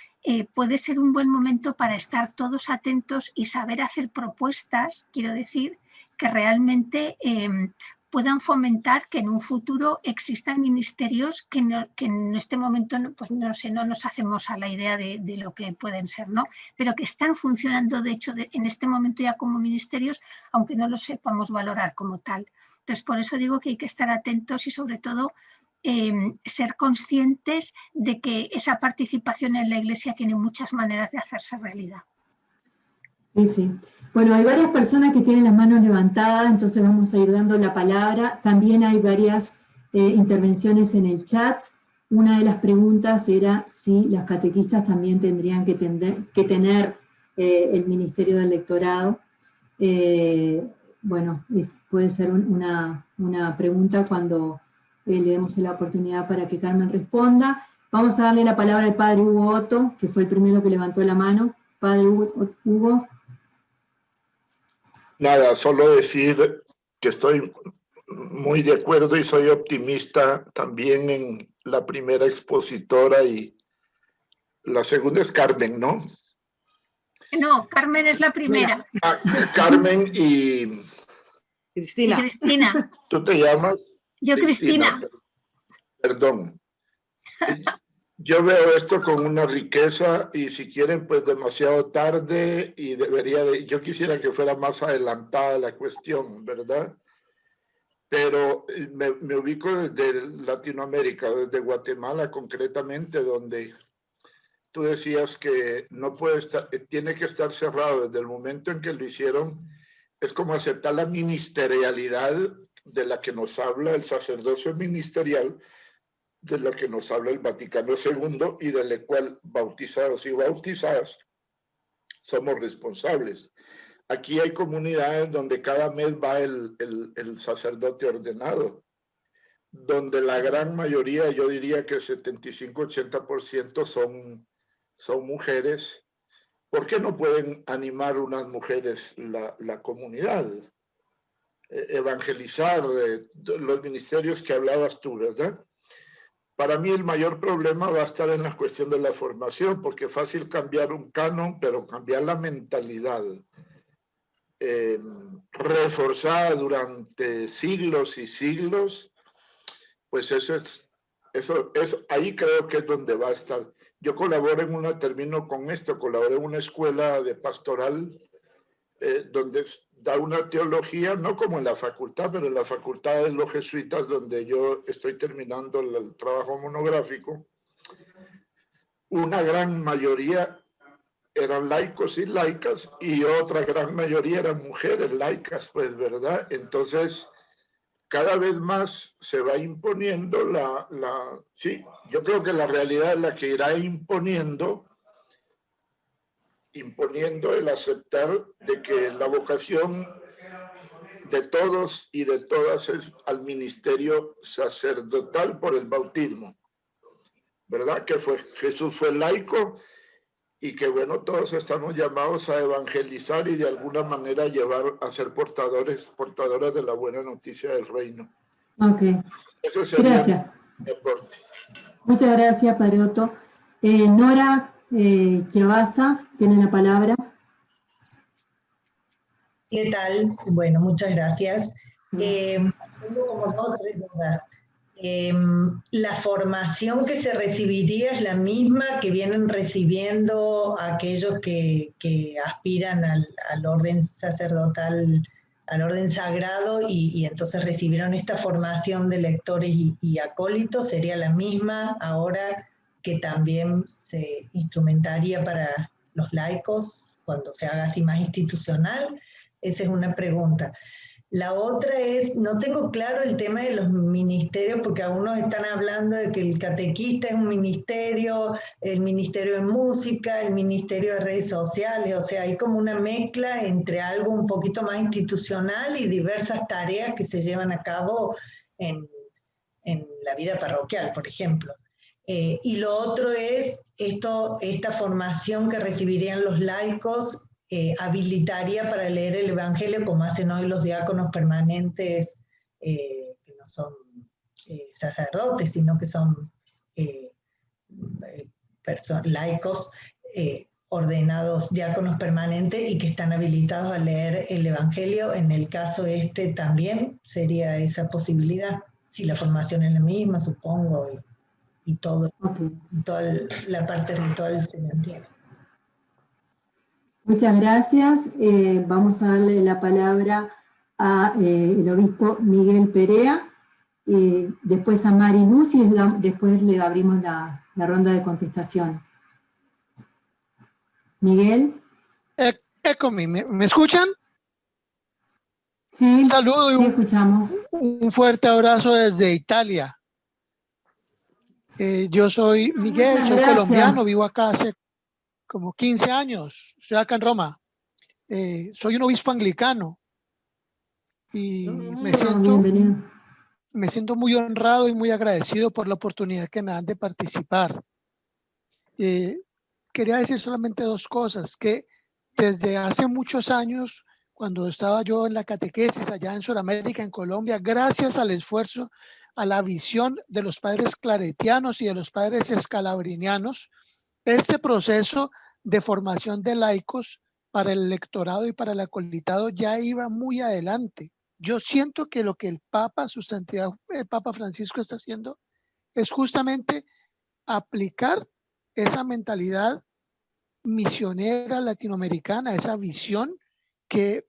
puede ser un buen momento para estar todos atentos y saber hacer propuestas, quiero decir, que realmente puedan fomentar que en un futuro existan ministerios que en este momento, pues no sé, no nos hacemos a la idea de lo que pueden ser, ¿no? Pero que están funcionando, de hecho, en este momento ya como ministerios, aunque no los sepamos valorar como tal. Entonces, por eso digo que hay que estar atentos y, sobre todo, ser conscientes de que esa participación en la iglesia tiene muchas maneras de hacerse realidad. Sí, sí. Bueno, hay varias personas que tienen las manos levantadas, entonces vamos a ir dando la palabra. También hay varias intervenciones en el chat. Una de las preguntas era si las catequistas también tendrían que tener el Ministerio del Lectorado. Bueno, puede ser una pregunta cuando le demos la oportunidad para que Carmen responda. Vamos a darle la palabra al padre Hugo Otto, que fue el primero que levantó la mano. Padre Hugo. Nada, solo decir que estoy muy de acuerdo y soy optimista también en la primera expositora, y la segunda es Carmen, ¿no? No, Carmen es la primera. Carmen y... Cristina. Y Cristina. ¿Tú te llamas? Yo, Cristina. Perdón. Yo veo esto con una riqueza, y si quieren, pues demasiado tarde, y yo quisiera que fuera más adelantada la cuestión, ¿verdad? Pero me ubico desde Latinoamérica, desde Guatemala concretamente, donde tú decías que no puede estar, tiene que estar cerrado desde el momento en que lo hicieron. Es como aceptar la ministerialidad de la que nos habla el sacerdocio ministerial, de la que nos habla el Vaticano II, y de la cual bautizados y bautizadas somos responsables. Aquí hay comunidades donde cada mes va el sacerdote ordenado, donde la gran mayoría, yo diría que el 75-80% son mujeres. ¿Por qué no pueden animar unas mujeres la comunidad? Evangelizar los ministerios que hablabas tú, ¿verdad? Para mí el mayor problema va a estar en la cuestión de la formación, porque es fácil cambiar un canon, pero cambiar la mentalidad reforzada durante siglos y siglos, pues eso ahí creo que es donde va a estar. Yo termino con esto, colaboro en una escuela de pastoral donde da una teología, no como en la facultad, pero en la facultad de los jesuitas, donde yo estoy terminando el trabajo monográfico. Una gran mayoría eran laicos y laicas, y otra gran mayoría eran mujeres laicas, pues, ¿verdad? Entonces, cada vez más se va imponiendo sí, yo creo que la realidad es la que irá imponiendo el aceptar de que la vocación de todos y de todas es al ministerio sacerdotal por el bautismo, ¿verdad? Que Jesús fue laico, y que bueno, todos estamos llamados a evangelizar y de alguna manera llevar a ser portadoras de la buena noticia del reino. Ok, Eso sería gracias. mi aporte. Muchas gracias, Padre Otto. Nora Chiavasa tiene la palabra. ¿Qué tal? Bueno, muchas gracias. Tengo como 2 o 3 dudas. ¿La formación que se recibiría es la misma que vienen recibiendo aquellos que aspiran al orden sacerdotal, al orden sagrado, y entonces recibieron esta formación de lectores y acólitos? ¿Sería la misma ahora que también se instrumentaría para los laicos cuando se haga así más institucional? Esa es una pregunta. La otra es, no tengo claro el tema de los ministerios, porque algunos están hablando de que el catequista es un ministerio, el ministerio de música, el ministerio de redes sociales, o sea, hay como una mezcla entre algo un poquito más institucional y diversas tareas que se llevan a cabo en la vida parroquial, por ejemplo. Y lo otro es esta formación que recibirían los laicos, habilitaría para leer el Evangelio como hacen hoy los diáconos permanentes, que no son sacerdotes, sino que son laicos ordenados diáconos permanentes y que están habilitados a leer el Evangelio. En el caso también sería esa posibilidad, si la formación es la misma, supongo, y toda la parte ritual se mantiene. Muchas gracias. Vamos a darle la palabra al obispo Miguel Perea, después a Mari Luz, y después le abrimos la ronda de contestaciones. Miguel. Eccomi, ¿me escuchan? Sí, un saludo y escuchamos. Un fuerte abrazo desde Italia. Yo soy Miguel, soy colombiano, vivo acá hace como 15 años, estoy acá en Roma. Soy un obispo anglicano y me siento muy honrado y muy agradecido por la oportunidad que me dan de participar. Quería decir solamente 2 cosas, que desde hace muchos años, cuando estaba yo en la catequesis allá en Sudamérica, en Colombia, gracias al esfuerzo, a la visión de los padres claretianos y de los padres escalabrinianos, este proceso de formación de laicos para el lectorado y para el acolitado ya iba muy adelante. Yo siento que lo que el Papa, su santidad, el Papa Francisco, está haciendo es justamente aplicar esa mentalidad misionera latinoamericana, esa visión que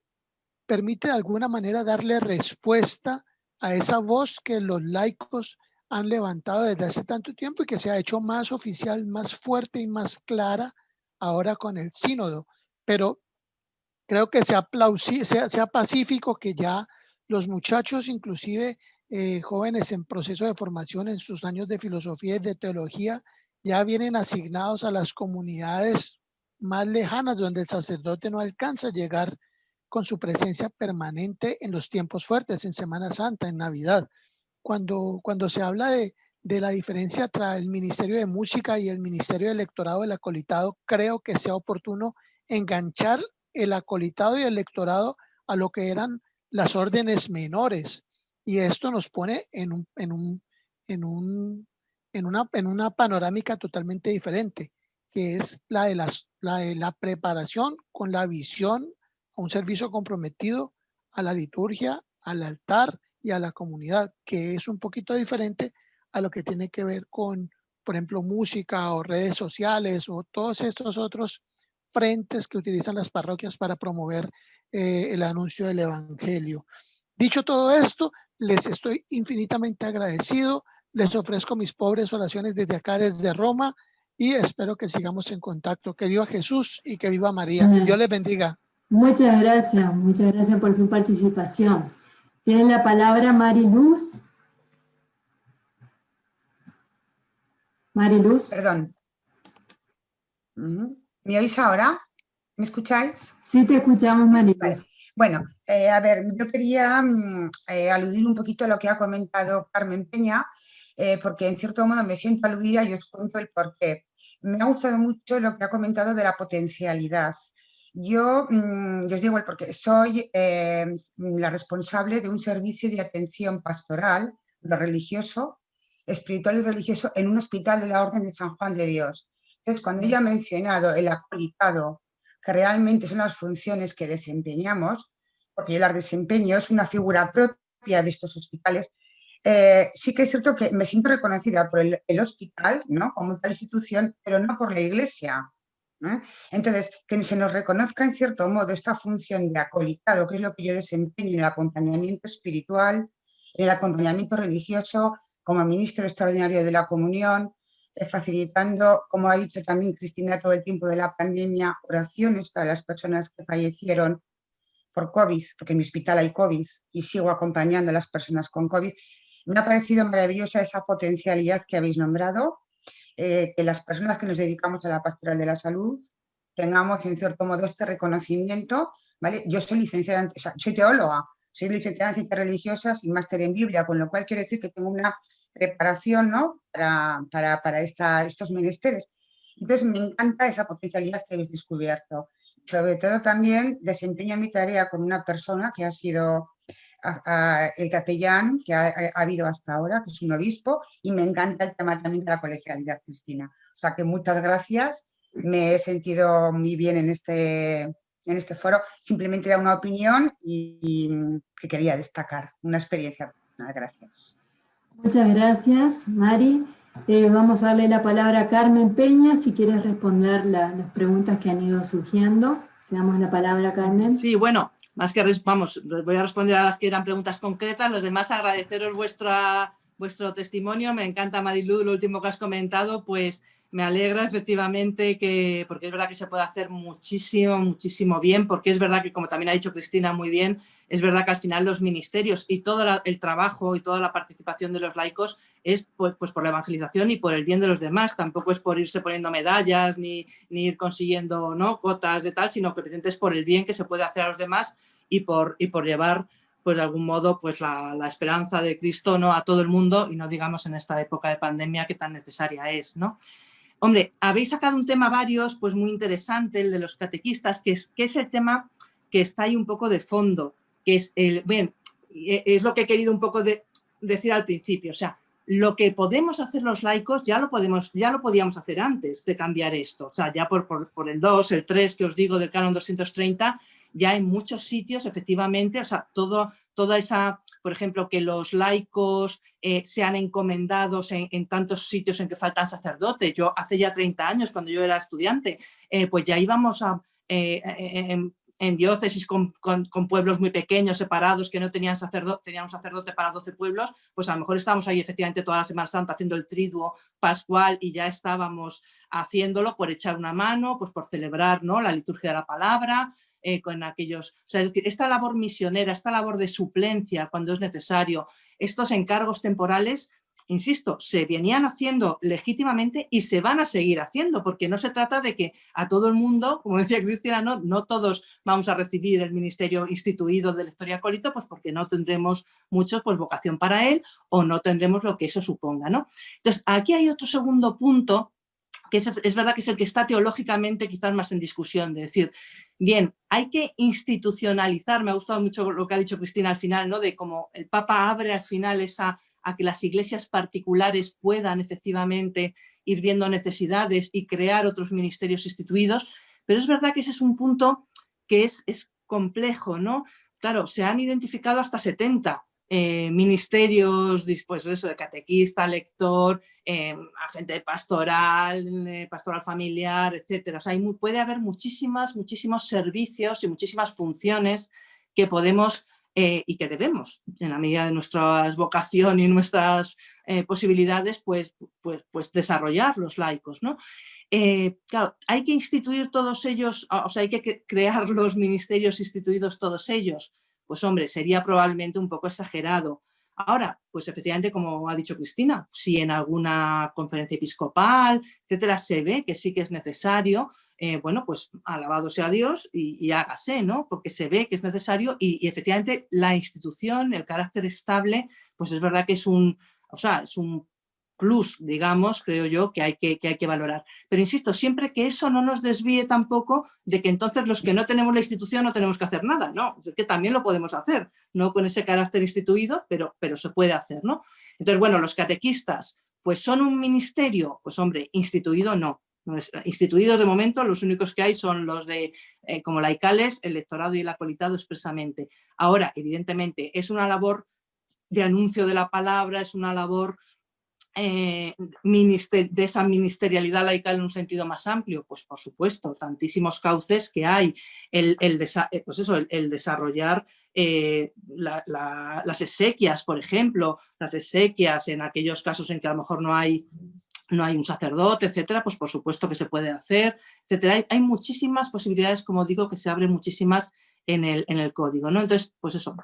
permite de alguna manera darle respuesta a esa voz que los laicos han levantado desde hace tanto tiempo y que se ha hecho más oficial, más fuerte y más clara ahora con el sínodo. Pero creo que sea pacífico que ya los muchachos, inclusive jóvenes en proceso de formación en sus años de filosofía y de teología, ya vienen asignados a las comunidades más lejanas donde el sacerdote no alcanza a llegar con su presencia permanente en los tiempos fuertes, en Semana Santa, en Navidad. Cuando se habla de la diferencia entre el Ministerio de Música y el Ministerio de Lectorado del Acolitado, creo que sea oportuno enganchar el acolitado y el lectorado a lo que eran las órdenes menores. Y esto nos pone en en una panorámica totalmente diferente, que es la de la preparación con la visión a un servicio comprometido a la liturgia, al altar y a la comunidad, que es un poquito diferente a lo que tiene que ver con, por ejemplo, música o redes sociales o todos estos otros frentes que utilizan las parroquias para promover el anuncio del evangelio. Dicho todo esto, les estoy infinitamente agradecido. Les ofrezco mis pobres oraciones desde acá, desde Roma, y espero que sigamos en contacto. Que viva Jesús y que viva María. Dios les bendiga. Muchas gracias por su participación. Tiene la palabra Mariluz. Mariluz. Perdón. ¿Me oís ahora? ¿Me escucháis? Sí, te escuchamos, Mariluz. Vale. Bueno, a ver, yo quería aludir un poquito a lo que ha comentado Carmen Peña, porque en cierto modo me siento aludida y os cuento el porqué. Me ha gustado mucho lo que ha comentado de la potencialidad. Yo os digo el porqué. Soy la responsable de un servicio de atención pastoral, lo religioso, espiritual y religioso, en un hospital de la Orden de San Juan de Dios. Entonces, cuando ella ha mencionado el acolitado, que realmente son las funciones que desempeñamos, porque yo las desempeño, es una figura propia de estos hospitales, sí que es cierto que me siento reconocida por el hospital, ¿no?, como tal institución, pero no por la Iglesia, ¿no? Entonces, que se nos reconozca en cierto modo esta función de acolitado, que es lo que yo desempeño en el acompañamiento espiritual, en el acompañamiento religioso, como ministro extraordinario de la comunión, facilitando, como ha dicho también Cristina, todo el tiempo de la pandemia, oraciones para las personas que fallecieron por COVID, porque en mi hospital hay COVID y sigo acompañando a las personas con COVID. Me ha parecido maravillosa esa potencialidad que habéis nombrado, que las personas que nos dedicamos a la pastoral de la salud tengamos en cierto modo este reconocimiento, ¿vale? Yo soy licenciada, o sea, soy teóloga, soy licenciada en Ciencias Religiosas y máster en Biblia, con lo cual quiero decir que tengo una preparación, ¿no?, para estos menesteres. Entonces me encanta esa potencialidad que habéis descubierto. Sobre todo también desempeño mi tarea con una persona que ha sido el capellán que ha habido hasta ahora, que es un obispo, y me encanta el tema también de la colegialidad, Cristina. O sea que muchas gracias, me he sentido muy bien en este foro. Simplemente era una opinión y que quería destacar, una experiencia. Gracias. Muchas gracias, Mari. Vamos a darle la palabra a Carmen Peña, si quieres responder las preguntas que han ido surgiendo. Te damos la palabra, Carmen. Sí, bueno, más que vamos, voy a responder a las que eran preguntas concretas. Los demás, agradeceros vuestro testimonio. Me encanta, Marilu, lo último que has comentado, pues me alegra efectivamente porque es verdad que se puede hacer muchísimo bien, porque es verdad que, como también ha dicho Cristina muy bien, es verdad que al final los ministerios y todo el trabajo y toda la participación de los laicos es pues por la evangelización y por el bien de los demás. Tampoco es por irse poniendo medallas ni ir consiguiendo, ¿no?, cotas de tal, sino que precisamente es por el bien que se puede hacer a los demás y por llevar, pues de algún modo, pues la esperanza de Cristo, ¿no?, a todo el mundo, y no digamos en esta época de pandemia que tan necesaria es, ¿no? Hombre, habéis sacado un tema varios, pues muy interesante, el de los catequistas, que es el tema que está ahí un poco de fondo, que es es lo que he querido un poco decir al principio. O sea, lo que podemos hacer los laicos ya lo podíamos hacer antes de cambiar esto. O sea, ya por el 2, el 3 que os digo del canon 230, ya en muchos sitios, efectivamente, o sea, toda esa, por ejemplo, que los laicos sean encomendados en tantos sitios en que faltan sacerdotes. Yo hace ya 30 años, cuando yo era estudiante, pues ya íbamos en diócesis con pueblos muy pequeños, separados, que no tenían un sacerdote para 12 pueblos, pues a lo mejor estábamos ahí efectivamente toda la Semana Santa haciendo el triduo pascual y ya estábamos haciéndolo por echar una mano, pues por celebrar, ¿no?, la liturgia de la palabra, con aquellos, o sea, es decir, esta labor misionera, esta labor de suplencia cuando es necesario, estos encargos temporales, insisto, se venían haciendo legítimamente y se van a seguir haciendo, porque no se trata de que a todo el mundo, como decía Cristina, no todos vamos a recibir el ministerio instituido del lector y acólito, pues porque no tendremos muchos pues vocación para él o no tendremos lo que eso suponga, ¿no? Entonces, aquí hay otro segundo punto que es verdad que es el que está teológicamente quizás más en discusión, de decir, bien, hay que institucionalizar, me ha gustado mucho lo que ha dicho Cristina al final, ¿no?, de cómo el Papa abre al final a que las iglesias particulares puedan efectivamente ir viendo necesidades y crear otros ministerios instituidos, pero es verdad que ese es un punto que es complejo, ¿no? Claro, se han identificado hasta 70 ministerios, pues eso, de catequista, lector, agente pastoral, pastoral familiar, etcétera. O sea, puede haber muchísimos servicios y muchísimas funciones que podemos y que debemos, en la medida de nuestra vocación y nuestras posibilidades, pues desarrollar los laicos, ¿no? Claro, hay que instituir todos ellos, o sea, hay que crear los ministerios instituidos todos ellos. Pues hombre, sería probablemente un poco exagerado. Ahora, pues efectivamente, como ha dicho Cristina, si en alguna conferencia episcopal, etcétera, se ve que sí que es necesario, bueno, pues alabado sea Dios y hágase, ¿no? Porque se ve que es necesario y efectivamente la institución, el carácter estable, pues es verdad que es un plus, digamos, creo yo, que hay que valorar. Pero insisto, siempre que eso no nos desvíe tampoco de que entonces los que no tenemos la institución no tenemos que hacer nada, ¿no? Es que también lo podemos hacer, no con ese carácter instituido, pero se puede hacer, ¿no? Entonces, bueno, los catequistas, pues son un ministerio, pues hombre, instituido no. Instituidos de momento, los únicos que hay son los de, como laicales, el lectorado y el acolitado expresamente. Ahora, evidentemente, es una labor de anuncio de la palabra, es una labor de esa ministerialidad laical en un sentido más amplio, pues por supuesto, tantísimos cauces que hay, el desarrollar las exequias, por ejemplo, las exequias en aquellos casos en que a lo mejor no hay un sacerdote, etcétera, pues por supuesto que se puede hacer, etcétera. Hay muchísimas posibilidades, como digo, que se abren muchísimas en el código, ¿no? Entonces, pues eso,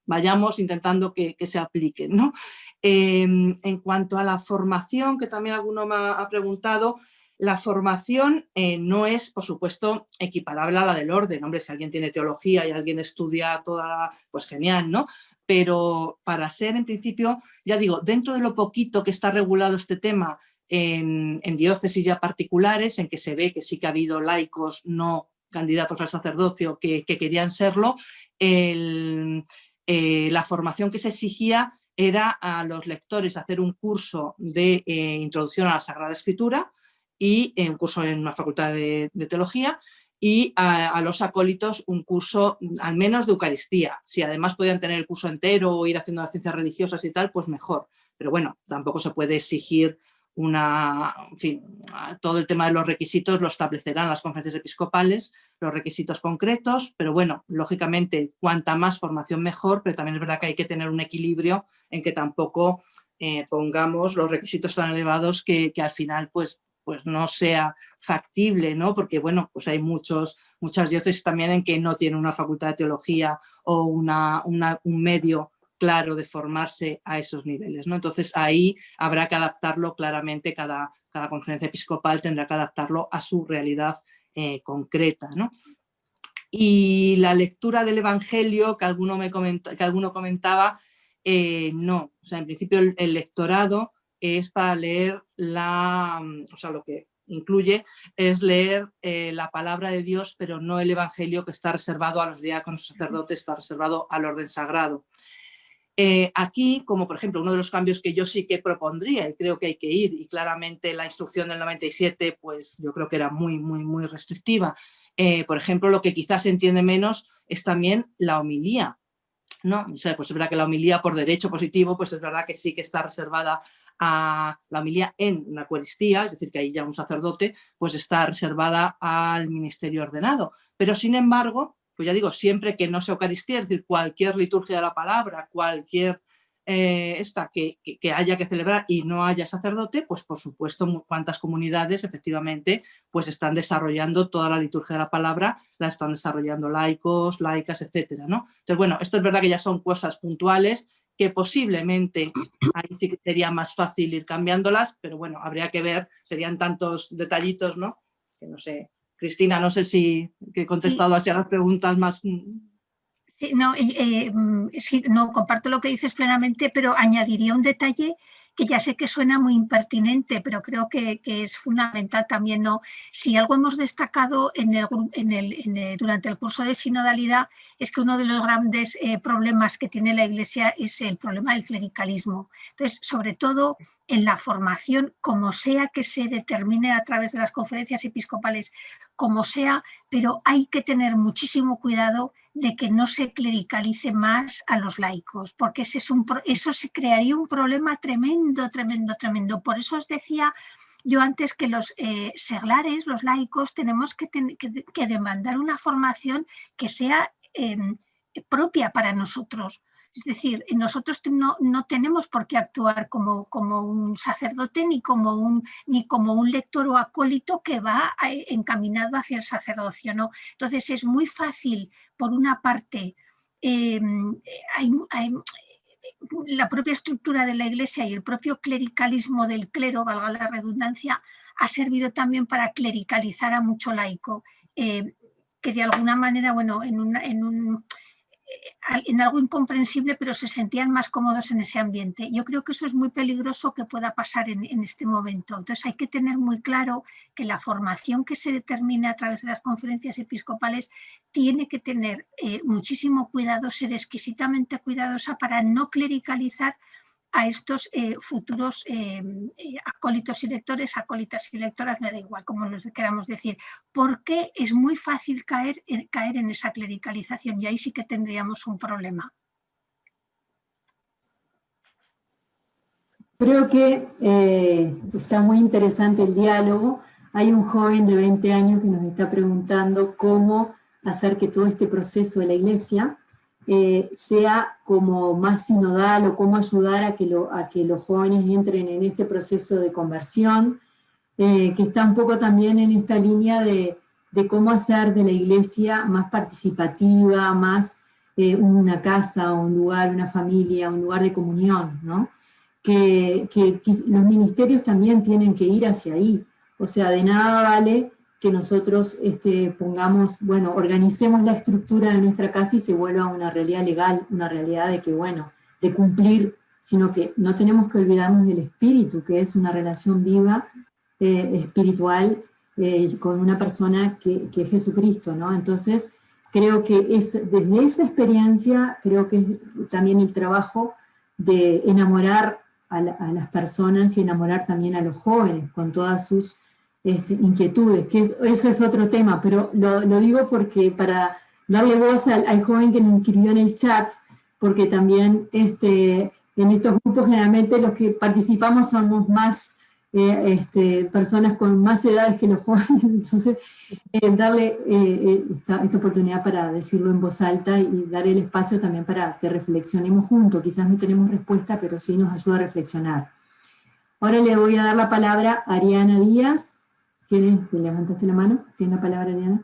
vayamos intentando que se apliquen, ¿no? En cuanto a la formación, que también alguno me ha preguntado, la formación no es, por supuesto, equiparable a la del orden. Hombre, si alguien tiene teología y alguien estudia toda, pues genial, ¿no? Pero para ser, en principio, ya digo, dentro de lo poquito que está regulado este tema en diócesis ya particulares, en que se ve que sí que ha habido laicos no candidatos al sacerdocio que querían serlo, la formación que se exigía era a los lectores hacer un curso de introducción a la Sagrada Escritura y un curso en una facultad de teología, y a los acólitos un curso al menos de Eucaristía. Si además podían tener el curso entero o ir haciendo las ciencias religiosas y tal, pues mejor. Pero bueno, tampoco se puede exigir en fin, todo el tema de los requisitos lo establecerán las conferencias episcopales, los requisitos concretos, pero bueno, lógicamente, cuanta más formación mejor, pero también es verdad que hay que tener un equilibrio en que tampoco pongamos los requisitos tan elevados que al final pues no sea factible, ¿no? Porque bueno, pues hay muchas diócesis también en que no tienen una facultad de teología o un medio claro de formarse a esos niveles, ¿no? Entonces ahí habrá que adaptarlo claramente, cada conferencia episcopal tendrá que adaptarlo a su realidad concreta, ¿no? Y la lectura del Evangelio que alguno comentaba, no, o sea, en principio el lectorado es para leer lo que incluye es leer la palabra de Dios, pero no el Evangelio, que está reservado a los diáconos sacerdotes, está reservado al orden sagrado. Aquí, como por ejemplo, uno de los cambios que yo sí que propondría y creo que hay que ir, y claramente la instrucción del 97, pues yo creo que era muy, muy, muy restrictiva. Por ejemplo, lo que quizás se entiende menos es también la homilía, ¿no? O sea, pues es verdad que la homilía por derecho positivo, pues es verdad que sí que está reservada a la homilía en una Eucaristía, es decir, que ahí ya un sacerdote, pues está reservada al ministerio ordenado. Pero sin embargo, pues ya digo, siempre que no sea Eucaristía, es decir, cualquier liturgia de la palabra, cualquier que haya que celebrar y no haya sacerdote, pues por supuesto cuántas comunidades efectivamente pues están desarrollando toda la liturgia de la palabra, la están desarrollando laicos, laicas, etcétera, ¿no? Entonces, bueno, esto es verdad que ya son cosas puntuales que posiblemente ahí sí que sería más fácil ir cambiándolas, pero bueno, habría que ver, serían tantos detallitos, ¿no? Que no sé. Cristina, no sé si he contestado hacia las preguntas más... Sí, no, comparto lo que dices plenamente, pero añadiría un detalle que ya sé que suena muy impertinente, pero creo que es fundamental también, ¿no? Si algo hemos destacado durante el curso de sinodalidad es que uno de los grandes problemas que tiene la Iglesia es el problema del clericalismo. Entonces, sobre todo en la formación, como sea que se determine a través de las conferencias episcopales, como sea, pero hay que tener muchísimo cuidado de que no se clericalice más a los laicos, porque eso se crearía un problema tremendo, tremendo, tremendo. Por eso os decía yo antes que los seglares, los laicos, tenemos que demandar una formación que sea propia para nosotros. Es decir, nosotros no tenemos por qué actuar como un sacerdote ni como un lector o acólito que va encaminado hacia el sacerdocio, ¿no? Entonces es muy fácil, por una parte, la propia estructura de la Iglesia y el propio clericalismo del clero, valga la redundancia, ha servido también para clericalizar a mucho laico, que de alguna manera, bueno, en algo incomprensible, pero se sentían más cómodos en ese ambiente. Yo creo que eso es muy peligroso que pueda pasar en este momento. Entonces hay que tener muy claro que la formación que se determine a través de las conferencias episcopales tiene que tener muchísimo cuidado, ser exquisitamente cuidadosa para no clericalizar a estos futuros acólitos y lectores, acólitas y lectoras, me da igual como los queramos decir, porque es muy fácil caer en esa clericalización y ahí sí que tendríamos un problema. Creo que está muy interesante el diálogo. Hay un joven de 20 años que nos está preguntando cómo hacer que todo este proceso de la Iglesia sea como más sinodal o cómo ayudar a que los jóvenes entren en este proceso de conversión, que está un poco también en esta línea de cómo hacer de la Iglesia más participativa, más una casa, un lugar, una familia, un lugar de comunión, ¿no? Que los ministerios también tienen que ir hacia ahí. O sea, de nada vale que nosotros organicemos la estructura de nuestra casa y se vuelva una realidad legal, una realidad de cumplir, sino que no tenemos que olvidarnos del espíritu, que es una relación viva, espiritual, con una persona que es Jesucristo, ¿no? Entonces, creo que desde esa experiencia, creo que es también el trabajo de enamorar a las personas y enamorar también a los jóvenes con todas sus inquietudes, que eso es otro tema, pero lo digo porque para darle voz al joven que nos inscribió en el chat, porque también en estos grupos generalmente los que participamos somos más personas con más edades que los jóvenes, entonces darle esta oportunidad para decirlo en voz alta y dar el espacio también para que reflexionemos juntos. Quizás no tenemos respuesta, pero sí nos ayuda a reflexionar. Ahora le voy a dar la palabra a Ariana Díaz. ¿Levantaste la mano? ¿Tiene la palabra, Ariana?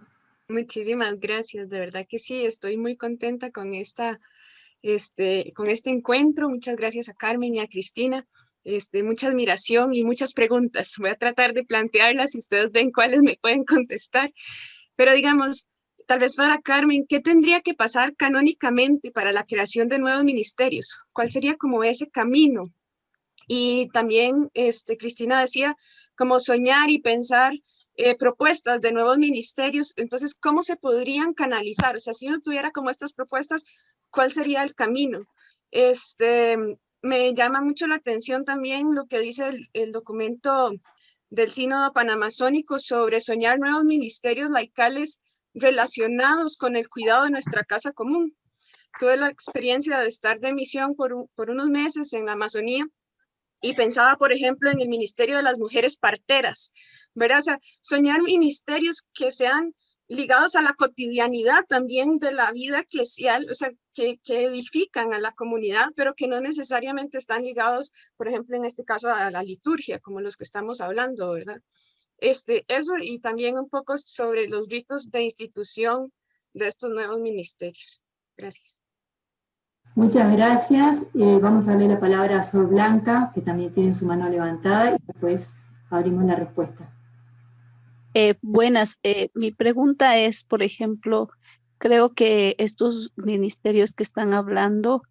Muchísimas gracias, de verdad que sí, estoy muy contenta con este encuentro. Muchas gracias a Carmen y a Cristina. Mucha admiración y muchas preguntas. Voy a tratar de plantearlas y ustedes ven cuáles me pueden contestar. Pero digamos, tal vez para Carmen, ¿qué tendría que pasar canónicamente para la creación de nuevos ministerios? ¿Cuál sería como ese camino? Y también Cristina decía como soñar y pensar propuestas de nuevos ministerios. Entonces, ¿cómo se podrían canalizar? O sea, si uno tuviera como estas propuestas, ¿cuál sería el camino? Me llama mucho la atención también lo que dice el documento del Sínodo Panamazónico sobre soñar nuevos ministerios laicales relacionados con el cuidado de nuestra casa común. Tuve la experiencia de estar de misión por unos meses en la Amazonía y pensaba, por ejemplo, en el Ministerio de las Mujeres Parteras, ¿verdad? O sea, soñar ministerios que sean ligados a la cotidianidad también de la vida eclesial, o sea, que edifican a la comunidad, pero que no necesariamente están ligados, por ejemplo, en este caso, a la liturgia, como los que estamos hablando, ¿verdad? Eso, y también un poco sobre los ritos de institución de estos nuevos ministerios. Gracias. Muchas gracias. Vamos a darle la palabra a Sor Blanca, que también tiene su mano levantada, y después abrimos la respuesta. Buenas. Mi pregunta es, por ejemplo, creo que estos ministerios que están hablando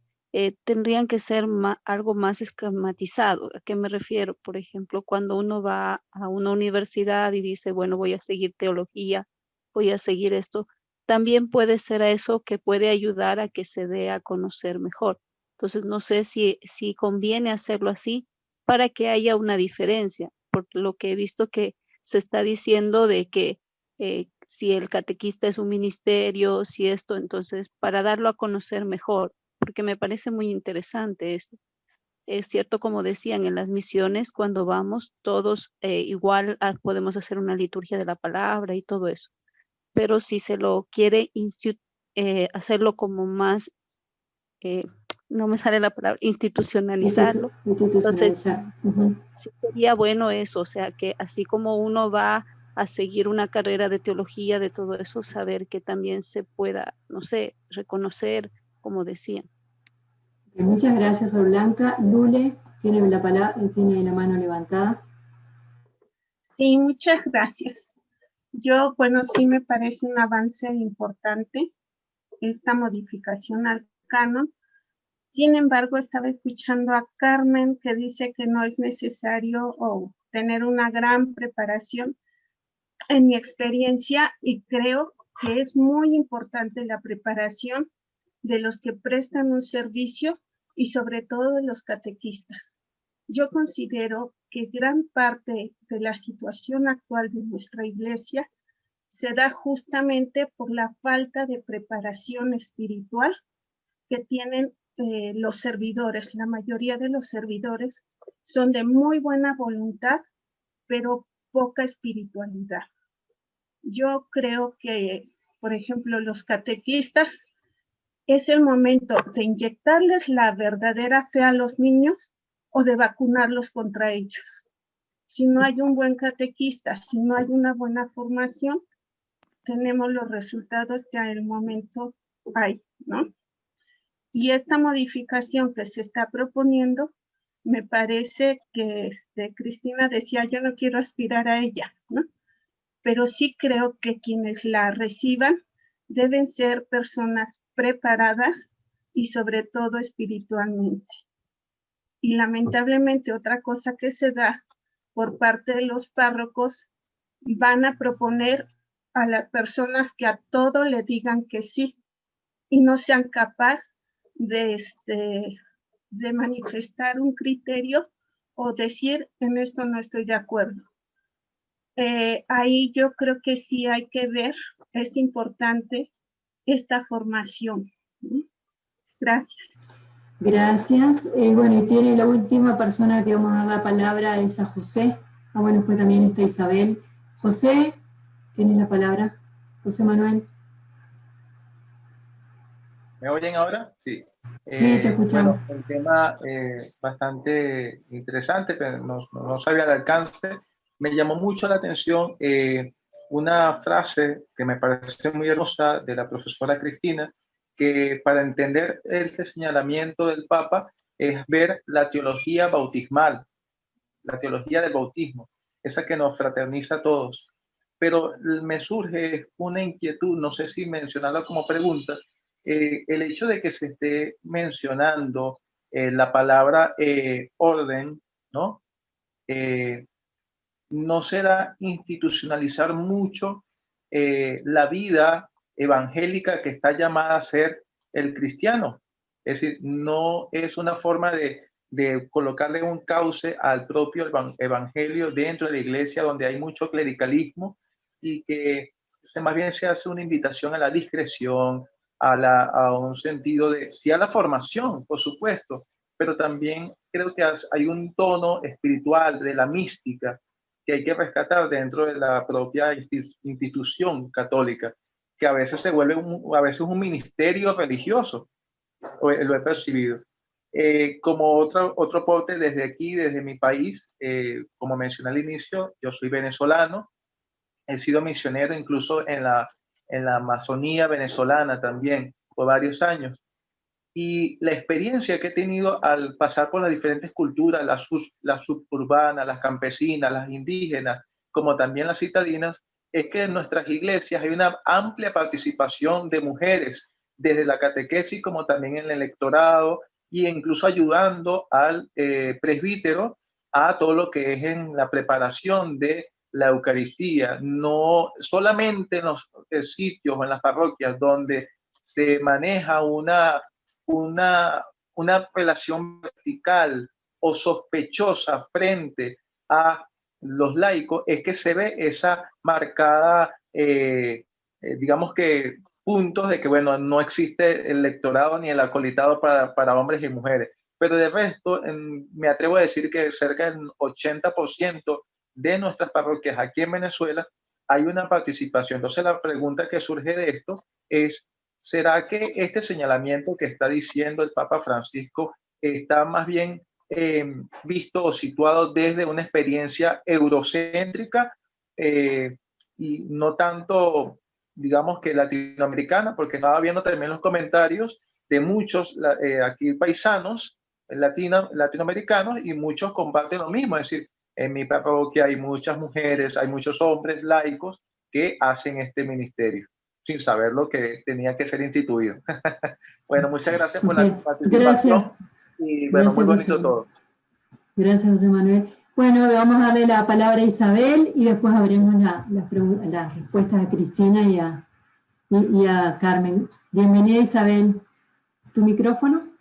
tendrían que ser algo más esquematizado. ¿A qué me refiero? Por ejemplo, cuando uno va a una universidad y dice, bueno, voy a seguir teología, voy a seguir esto, también puede ser eso que puede ayudar a que se dé a conocer mejor. Entonces, no sé si conviene hacerlo así para que haya una diferencia, por lo que he visto que se está diciendo de que si el catequista es un ministerio, si esto, entonces, para darlo a conocer mejor, porque me parece muy interesante esto. Es cierto, como decían, en las misiones, cuando vamos, todos igual podemos hacer una liturgia de la palabra y todo eso, pero si se lo quiere hacerlo como más, eh, no me sale la palabra, institucionalizarlo, entonces Institucionalizar. Ujú. sí sería bueno eso, o sea, que así como uno va a seguir una carrera de teología, de todo eso, saber que también se pueda, no sé, reconocer, como decían. Muchas gracias, Sor Blanca. Lule tiene la palabra, tiene la mano levantada. Sí, muchas gracias. Bueno, sí me parece un avance importante esta modificación al canon. Sin embargo, estaba escuchando a Carmen que dice que no es necesario tener una gran preparación. En mi experiencia, y creo que es muy importante la preparación de los que prestan un servicio y sobre todo de los catequistas. Yo considero que gran parte de la situación actual de nuestra iglesia se da justamente por la falta de preparación espiritual que tienen los servidores. La mayoría de los servidores son de muy buena voluntad, pero poca espiritualidad. Yo creo que, por ejemplo, los catequistas es el momento de inyectarles la verdadera fe a los niños o de vacunarlos contra ellos. Si no hay un buen catequista, si no hay una buena formación, tenemos los resultados que en el momento hay, ¿no? Y esta modificación que se está proponiendo, me parece que Cristina decía, yo no quiero aspirar a ella, ¿no? Pero sí creo que quienes la reciban deben ser personas preparadas y sobre todo espiritualmente. Y lamentablemente otra cosa que se da por parte de los párrocos, van a proponer a las personas que a todo le digan que sí y no sean capaces de manifestar un criterio o decir en esto no estoy de acuerdo. Ahí yo creo que sí hay que ver, es importante esta formación. Gracias. Gracias. Bueno, y tiene la última persona que vamos a dar la palabra es a José. Bueno, después también está Isabel. José, tienes la palabra. José Manuel. ¿Me oyen ahora? Sí. Sí, te escuchamos. Bueno, el tema bastante interesante, pero no sabía el alcance. Me llamó mucho la atención una frase que me parece muy hermosa de la profesora Cristina, que para entender este señalamiento del Papa es ver la teología bautismal, la teología del bautismo, esa que nos fraterniza a todos. Pero me surge una inquietud, no sé si mencionarla como pregunta, el hecho de que se esté mencionando la palabra orden, ¿no? ¿No será institucionalizar mucho la vida evangélica que está llamada a ser el cristiano? Es decir, no es una forma de colocarle un cauce al propio evangelio dentro de la iglesia donde hay mucho clericalismo y que más bien se hace una invitación a la discreción, a un sentido de, sí, a la formación, por supuesto, pero también creo que hay un tono espiritual de la mística que hay que rescatar dentro de la propia institución católica, que a veces se vuelve un ministerio religioso, lo he percibido. Como otro aporte desde aquí, desde mi país, como mencioné al inicio, yo soy venezolano, he sido misionero incluso en la Amazonía venezolana también por varios años. Y la experiencia que he tenido al pasar por las diferentes culturas, las suburbanas, las campesinas, las indígenas, como también las citadinas, es que en nuestras iglesias hay una amplia participación de mujeres, desde la catequesis como también en el electorado, e incluso ayudando al presbítero a todo lo que es en la preparación de la Eucaristía, no solamente en los sitios o en las parroquias donde se maneja una relación vertical o sospechosa frente a los laicos, es que se ve esa marcada, digamos que puntos de que, bueno, no existe el lectorado ni el acolitado para hombres y mujeres. Pero de resto, me atrevo a decir que cerca del 80% de nuestras parroquias aquí en Venezuela hay una participación. Entonces la pregunta que surge de esto es, ¿será que este señalamiento que está diciendo el Papa Francisco está más bien visto o situado desde una experiencia eurocéntrica y no tanto, digamos, que latinoamericana? Porque estaba viendo también los comentarios de muchos aquí paisanos latinoamericanos, y muchos comparten lo mismo, es decir, en mi parroquia hay muchas mujeres, hay muchos hombres laicos que hacen este ministerio, sin saber lo que tenía que ser instituido. Bueno, muchas gracias por la participación. Gracias. Y bueno, Gracias, muy bonito José. todo. Gracias, José Manuel. Bueno, vamos a darle la palabra a Isabel y después abrimos las respuestas a Cristina y a Carmen. Bienvenida, Isabel. ¿Tu micrófono?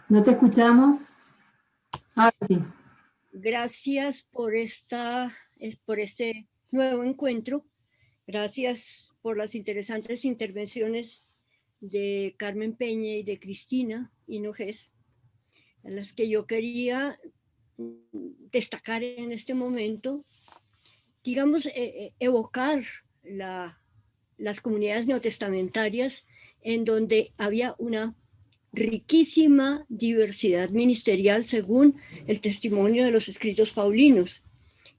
¿No te escuchamos? Ahora sí. Gracias por este nuevo encuentro. Gracias por las interesantes intervenciones de Carmen Peña y de Cristina Hinojés, en las que yo quería destacar en este momento, digamos, evocar las comunidades neotestamentarias en donde había una riquísima diversidad ministerial según el testimonio de los escritos paulinos,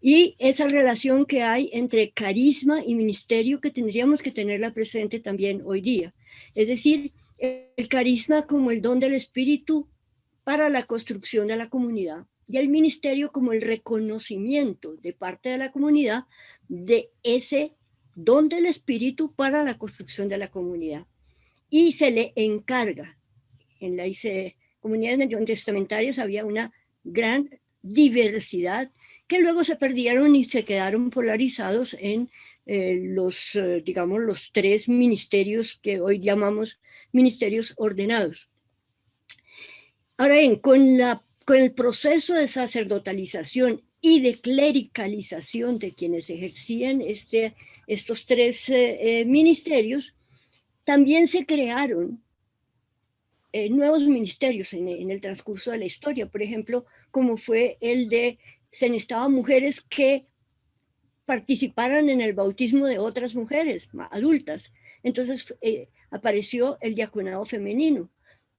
y esa relación que hay entre carisma y ministerio que tendríamos que tenerla presente también hoy día. Es decir, el carisma como el don del Espíritu para la construcción de la comunidad y el ministerio como el reconocimiento de parte de la comunidad de ese don del Espíritu para la construcción de la comunidad. Y se le encarga. En las comunidades neotestamentarias había una gran diversidad que luego se perdieron y se quedaron polarizados en digamos, los tres ministerios que hoy llamamos ministerios ordenados. Ahora bien, con el proceso de sacerdotalización y de clericalización de quienes ejercían estos tres ministerios, también se crearon nuevos ministerios en el transcurso de la historia, por ejemplo, como fue se necesitaban mujeres que participaran en el bautismo de otras mujeres adultas. Entonces apareció el diaconado femenino.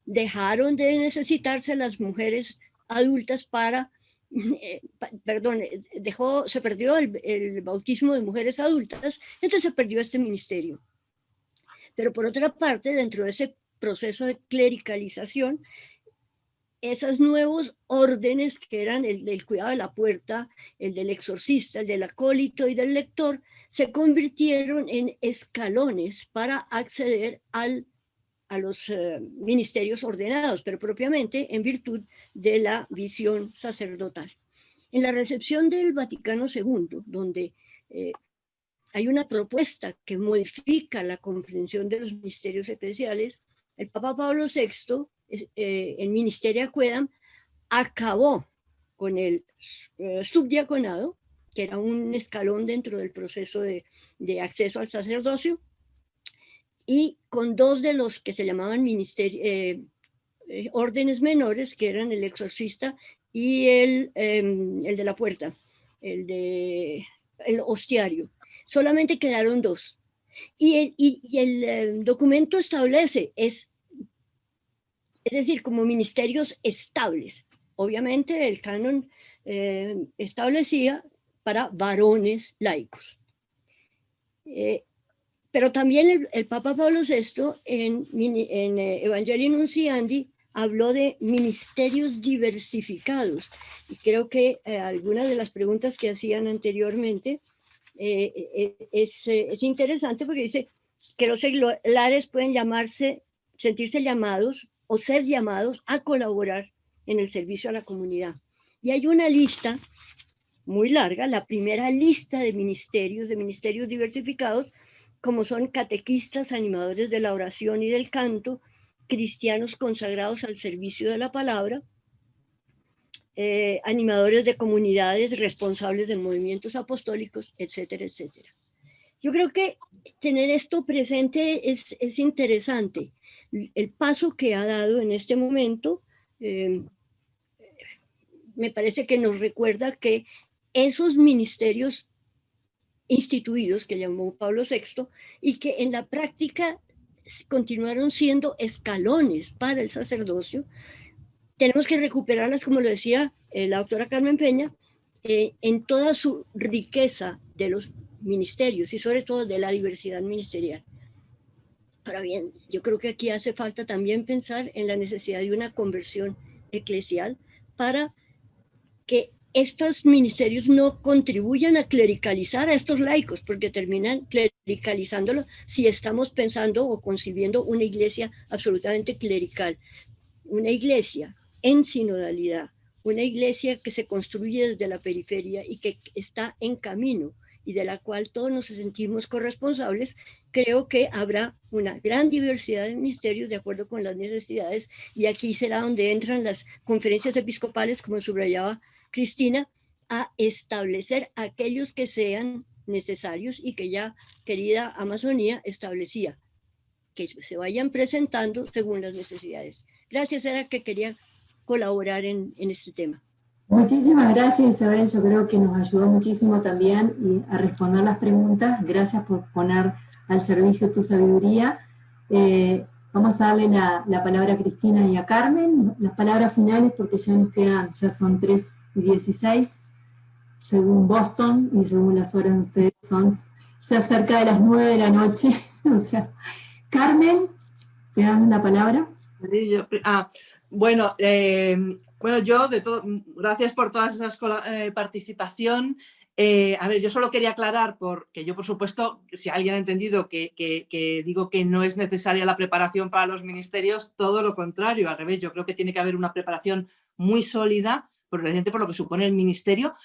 Dejaron de necesitarse las mujeres adultas se perdió el bautismo de mujeres adultas, entonces se perdió este ministerio. Pero por otra parte, dentro de ese proceso de clericalización, esos nuevos órdenes que eran el del cuidado de la puerta, el del exorcista, el del acólito y del lector, se convirtieron en escalones para acceder a los ministerios ordenados, pero propiamente en virtud de la visión sacerdotal. En la recepción del Vaticano II, donde hay una propuesta que modifica la comprensión de los ministerios eclesiales, el Papa Pablo VI, en Ministeria Quaedam, acabó con el subdiaconado, que era un escalón dentro del proceso de acceso al sacerdocio, y con dos de los que se llamaban órdenes menores, que eran el exorcista y el de la puerta, el hostiario. Solamente quedaron dos. Y el documento establece, es decir, como ministerios estables. Obviamente el canon establecía para varones laicos. Pero también el Papa Pablo VI en Evangelii Nunciandi habló de ministerios diversificados. Y creo que algunas de las preguntas que hacían anteriormente es interesante, porque dice que los seglares pueden sentirse llamados o ser llamados a colaborar en el servicio a la comunidad. Y hay una lista muy larga, la primera lista de ministerios diversificados, como son catequistas, animadores de la oración y del canto, cristianos consagrados al servicio de la palabra, animadores de comunidades, responsables de movimientos apostólicos, etcétera, etcétera. Yo creo que tener esto presente es interesante. El paso que ha dado en este momento me parece que nos recuerda que esos ministerios instituidos que llamó Pablo VI y que en la práctica continuaron siendo escalones para el sacerdocio, tenemos que recuperarlas, como lo decía la doctora Carmen Peña, en toda su riqueza de los ministerios y sobre todo de la diversidad ministerial. Ahora bien, yo creo que aquí hace falta también pensar en la necesidad de una conversión eclesial para que estos ministerios no contribuyan a clericalizar a estos laicos, porque terminan clericalizándolo si estamos pensando o concibiendo una iglesia absolutamente clerical. Una iglesia en sinodalidad, una iglesia que se construye desde la periferia y que está en camino y de la cual todos nos sentimos corresponsables, creo que habrá una gran diversidad de ministerios de acuerdo con las necesidades, y aquí será donde entran las conferencias episcopales, como subrayaba Cristina, a establecer aquellos que sean necesarios y que ya querida Amazonía establecía, que se vayan presentando según las necesidades. Gracias, era que quería colaborar en este tema. Muchísimas gracias, Isabel. Yo creo que nos ayudó muchísimo también a responder las preguntas. Gracias por poner al servicio tu sabiduría. Vamos a darle la palabra a Cristina y a Carmen. Las palabras finales, porque ya nos quedan, ya son 3:16, según Boston, y según las horas de ustedes son ya cerca de las 9 de la noche. O sea, Carmen, te dan la palabra. Bueno, yo gracias por todas esas participación. A ver, yo solo quería aclarar, porque yo, por supuesto, si alguien ha entendido que digo que no es necesaria la preparación para los ministerios, todo lo contrario, al revés, yo creo que tiene que haber una preparación muy sólida, por lo que supone el ministerio,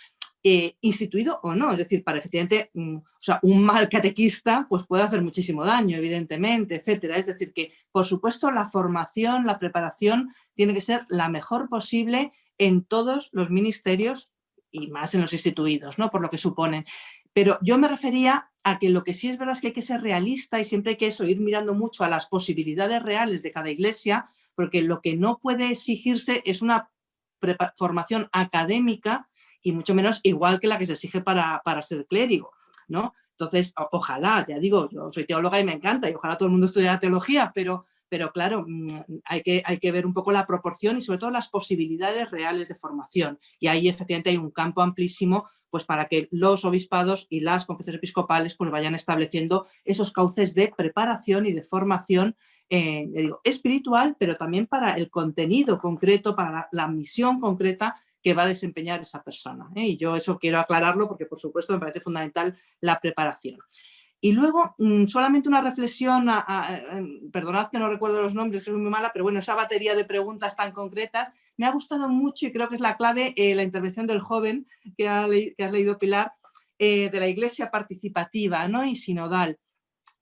instituido o no, es decir, para efectivamente, o sea, un mal catequista pues puede hacer muchísimo daño, evidentemente, etcétera. Es decir, que por supuesto la formación, la preparación tiene que ser la mejor posible en todos los ministerios y más en los instituidos, ¿no? Por lo que suponen. Pero yo me refería a que lo que sí es verdad es que hay que ser realista y siempre hay que ir mirando mucho a las posibilidades reales de cada iglesia, porque lo que no puede exigirse es una formación académica y mucho menos igual que la que se exige para ser clérigo, ¿no? Entonces, ojalá, ya digo, yo soy teóloga y me encanta, y ojalá todo el mundo estudiara teología, pero claro, hay que ver un poco la proporción y sobre todo las posibilidades reales de formación. Y ahí efectivamente hay un campo amplísimo pues para que los obispados y las conferencias episcopales pues vayan estableciendo esos cauces de preparación y de formación espiritual, pero también para el contenido concreto, para la misión concreta que va a desempeñar esa persona. Y yo eso quiero aclararlo porque, por supuesto, me parece fundamental la preparación. Y luego, solamente una reflexión, perdonad que no recuerdo los nombres, que soy muy mala, pero bueno, esa batería de preguntas tan concretas, me ha gustado mucho y creo que es la clave la intervención del joven que has leído, Pilar, de la iglesia participativa, ¿no? Y sinodal.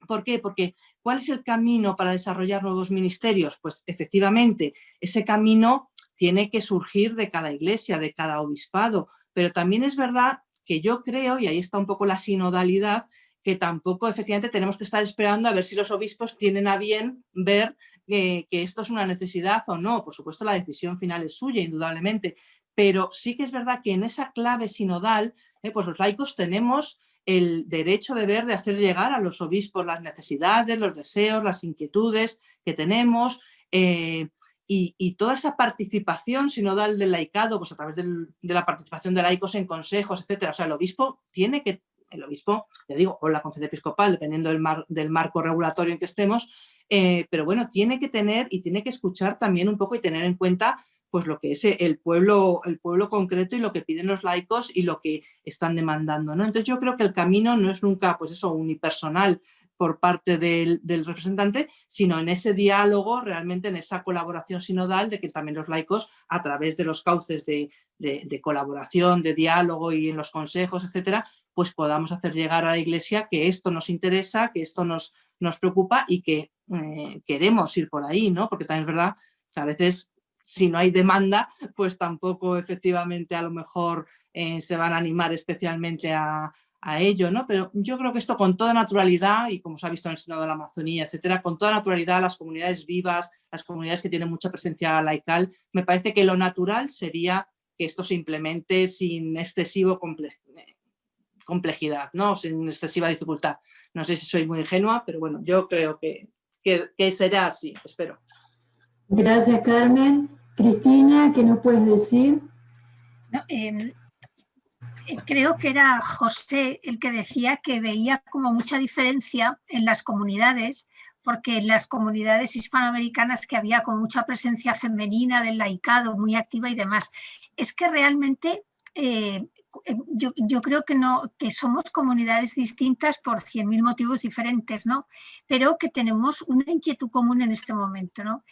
¿Por qué? Porque ¿cuál es el camino para desarrollar nuevos ministerios? Pues efectivamente, ese camino tiene que surgir de cada iglesia, de cada obispado, pero también es verdad que yo creo, y ahí está un poco la sinodalidad, que tampoco efectivamente tenemos que estar esperando a ver si los obispos tienen a bien ver que esto es una necesidad o no. Por supuesto, la decisión final es suya, indudablemente, pero sí que es verdad que en esa clave sinodal, pues los laicos tenemos el derecho de hacer llegar a los obispos las necesidades, los deseos, las inquietudes que tenemos, y toda esa participación sinodal del laicado, pues a través de la participación de laicos en consejos, etcétera. O sea, el obispo, ya digo, o la conferencia episcopal, dependiendo del marco regulatorio en que estemos, pero bueno, tiene que tener y tiene que escuchar también un poco y tener en cuenta pues lo que es el pueblo concreto y lo que piden los laicos y lo que están demandando, ¿no? Entonces yo creo que el camino no es nunca, pues eso, unipersonal, por parte del representante, sino en ese diálogo, realmente en esa colaboración sinodal, de que también los laicos, a través de los cauces de colaboración, de diálogo y en los consejos, etcétera, pues podamos hacer llegar a la Iglesia que esto nos interesa, que esto nos preocupa y que queremos ir por ahí, ¿no? Porque también es verdad que a veces, si no hay demanda, pues tampoco efectivamente a lo mejor se van a animar especialmente a ello, ¿no? Pero yo creo que esto con toda naturalidad, y como se ha visto en el Sínodo de la Amazonía, etcétera, con toda naturalidad, las comunidades vivas, las comunidades que tienen mucha presencia laical, me parece que lo natural sería que esto se implemente sin excesivo complejidad, ¿no? Sin excesiva dificultad. No sé si soy muy ingenua, pero bueno, yo creo que será así, espero. Gracias, Carmen. Cristina, ¿qué nos puedes decir? No, creo que era José el que decía que veía como mucha diferencia en las comunidades, porque en las comunidades hispanoamericanas que había con mucha presencia femenina del laicado, muy activa y demás. Es que realmente yo creo que somos comunidades distintas por 100.000 motivos diferentes, ¿no? Pero que tenemos una inquietud común en este momento, ¿no?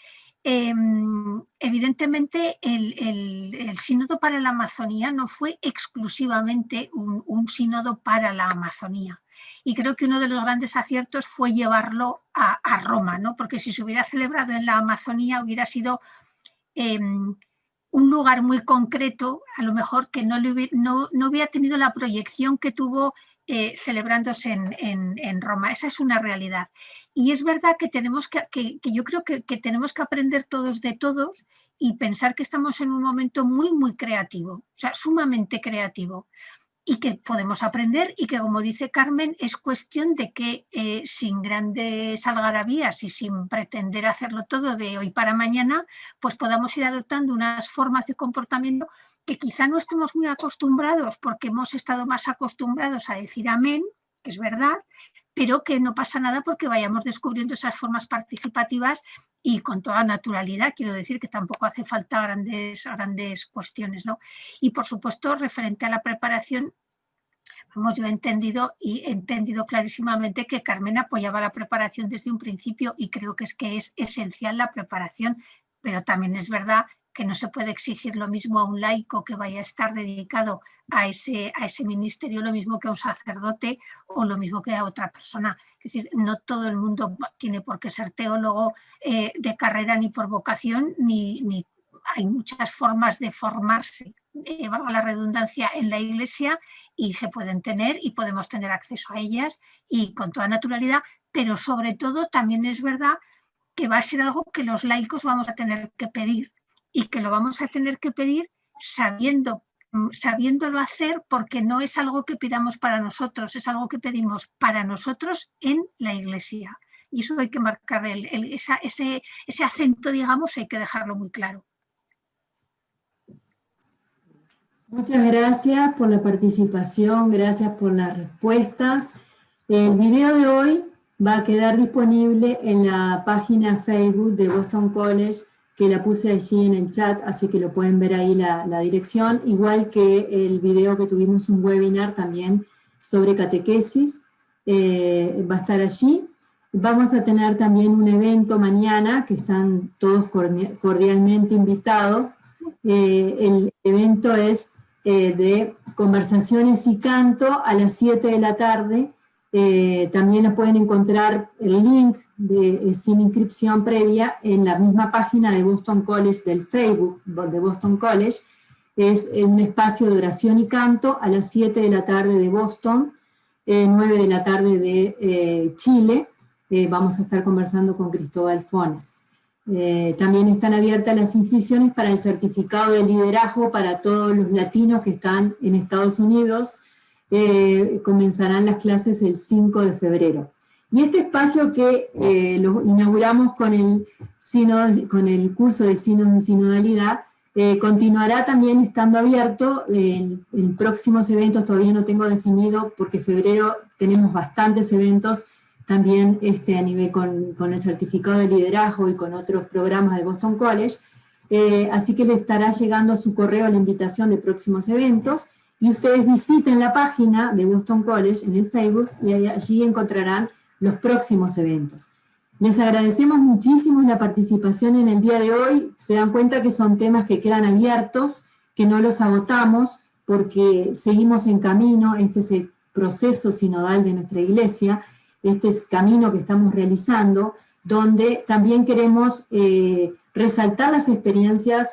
Evidentemente el sínodo para la Amazonía no fue exclusivamente un sínodo para la Amazonía, y creo que uno de los grandes aciertos fue llevarlo a Roma, ¿no? Porque si se hubiera celebrado en la Amazonía hubiera sido un lugar muy concreto, a lo mejor que no hubiera tenido la proyección que tuvo celebrándose en Roma. Esa es una realidad. Y es verdad que yo creo que tenemos que aprender todos de todos y pensar que estamos en un momento muy, muy creativo, o sea, sumamente creativo, y que podemos aprender, y que, como dice Carmen, es cuestión de que sin grandes algarabías y sin pretender hacerlo todo de hoy para mañana, pues podamos ir adoptando unas formas de comportamiento que quizá no estemos muy acostumbrados, porque hemos estado más acostumbrados a decir amén, que es verdad, pero que no pasa nada porque vayamos descubriendo esas formas participativas y con toda naturalidad. Quiero decir que tampoco hace falta grandes cuestiones, ¿no? Y por supuesto, referente a la preparación, yo he entendido clarísimamente que Carmen apoyaba la preparación desde un principio, y creo que es esencial la preparación, pero también es verdad que no se puede exigir lo mismo a un laico que vaya a estar dedicado a ese ministerio, lo mismo que a un sacerdote o lo mismo que a otra persona. Es decir, no todo el mundo tiene por qué ser teólogo de carrera ni por vocación, ni hay muchas formas de formarse, valga la redundancia, en la Iglesia, y se pueden tener y podemos tener acceso a ellas y con toda naturalidad, pero sobre todo también es verdad que va a ser algo que los laicos vamos a tener que pedir, y que lo vamos a tener que pedir sabiéndolo hacer, porque no es algo que pidamos para nosotros, es algo que pedimos para nosotros en la Iglesia. Y eso hay que marcar, ese acento, digamos, hay que dejarlo muy claro. Muchas gracias por la participación, gracias por las respuestas. El video de hoy va a quedar disponible en la página Facebook de Boston College, que la puse allí en el chat, así que lo pueden ver ahí la dirección, igual que el video que tuvimos un webinar también sobre catequesis, va a estar allí. Vamos a tener también un evento mañana, que están todos cordialmente invitados. El evento es de conversaciones y canto a las 7 de la tarde. También la pueden encontrar el link sin inscripción previa en la misma página de Boston College, del Facebook de Boston College. Es un espacio de oración y canto a las 7 de la tarde de Boston, 9 de la tarde de Chile. Vamos a estar conversando con Cristóbal Fones. También están abiertas las inscripciones para el certificado de liderazgo para todos los latinos que están en Estados Unidos. Comenzarán las clases el 5 de febrero. Y este espacio que lo inauguramos con el curso de sínodo y sinodalidad, continuará también estando abierto. En próximos eventos todavía no tengo definido, porque en febrero tenemos bastantes eventos, también a nivel con el certificado de liderazgo y con otros programas de Boston College, así que le estará llegando a su correo la invitación de próximos eventos, y ustedes visiten la página de Boston College en el Facebook, y allí encontrarán los próximos eventos. Les agradecemos muchísimo la participación en el día de hoy. Se dan cuenta que son temas que quedan abiertos, que no los agotamos, porque seguimos en camino. Este es el proceso sinodal de nuestra iglesia, este es el camino que estamos realizando, donde también queremos resaltar las experiencias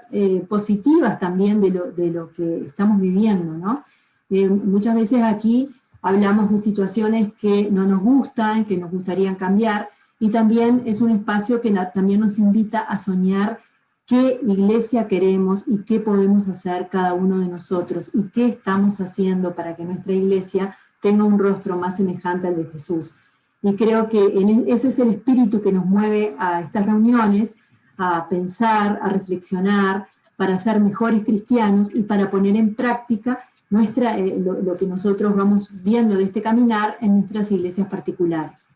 positivas también de lo que estamos viviendo, ¿no? Muchas veces aquí hablamos de situaciones que no nos gustan, que nos gustaría cambiar, y también es un espacio que también nos invita a soñar qué iglesia queremos y qué podemos hacer cada uno de nosotros, y qué estamos haciendo para que nuestra iglesia tenga un rostro más semejante al de Jesús. Y creo que ese es el espíritu que nos mueve a estas reuniones, a pensar, a reflexionar, para ser mejores cristianos y para poner en práctica lo que nosotros vamos viendo de este caminar en nuestras iglesias particulares.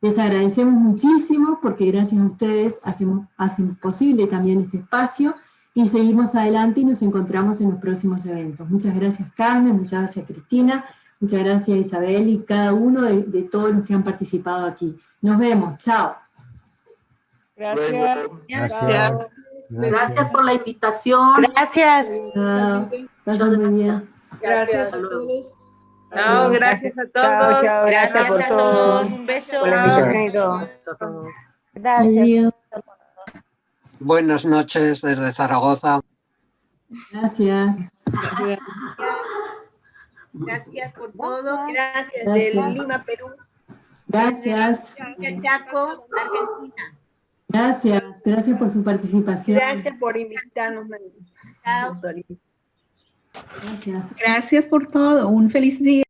Les agradecemos muchísimo porque gracias a ustedes hacen posible también este espacio y seguimos adelante y nos encontramos en los próximos eventos. Muchas gracias Carmen, muchas gracias Cristina, muchas gracias Isabel y cada uno de todos los que han participado aquí. Nos vemos, chao. Gracias. Gracias. Gracias por la invitación. Gracias. Pasen muy bien. Gracias a todos. No, gracias a todos. Gracias por a todo. todos. Un beso. Gracias. Buenas noches desde Zaragoza. Gracias. Gracias por todo. Gracias. De Lima, Perú. Gracias. Chaco, Argentina. Gracias por su participación. Gracias por invitarnos. Gracias. Gracias por todo. Un feliz día.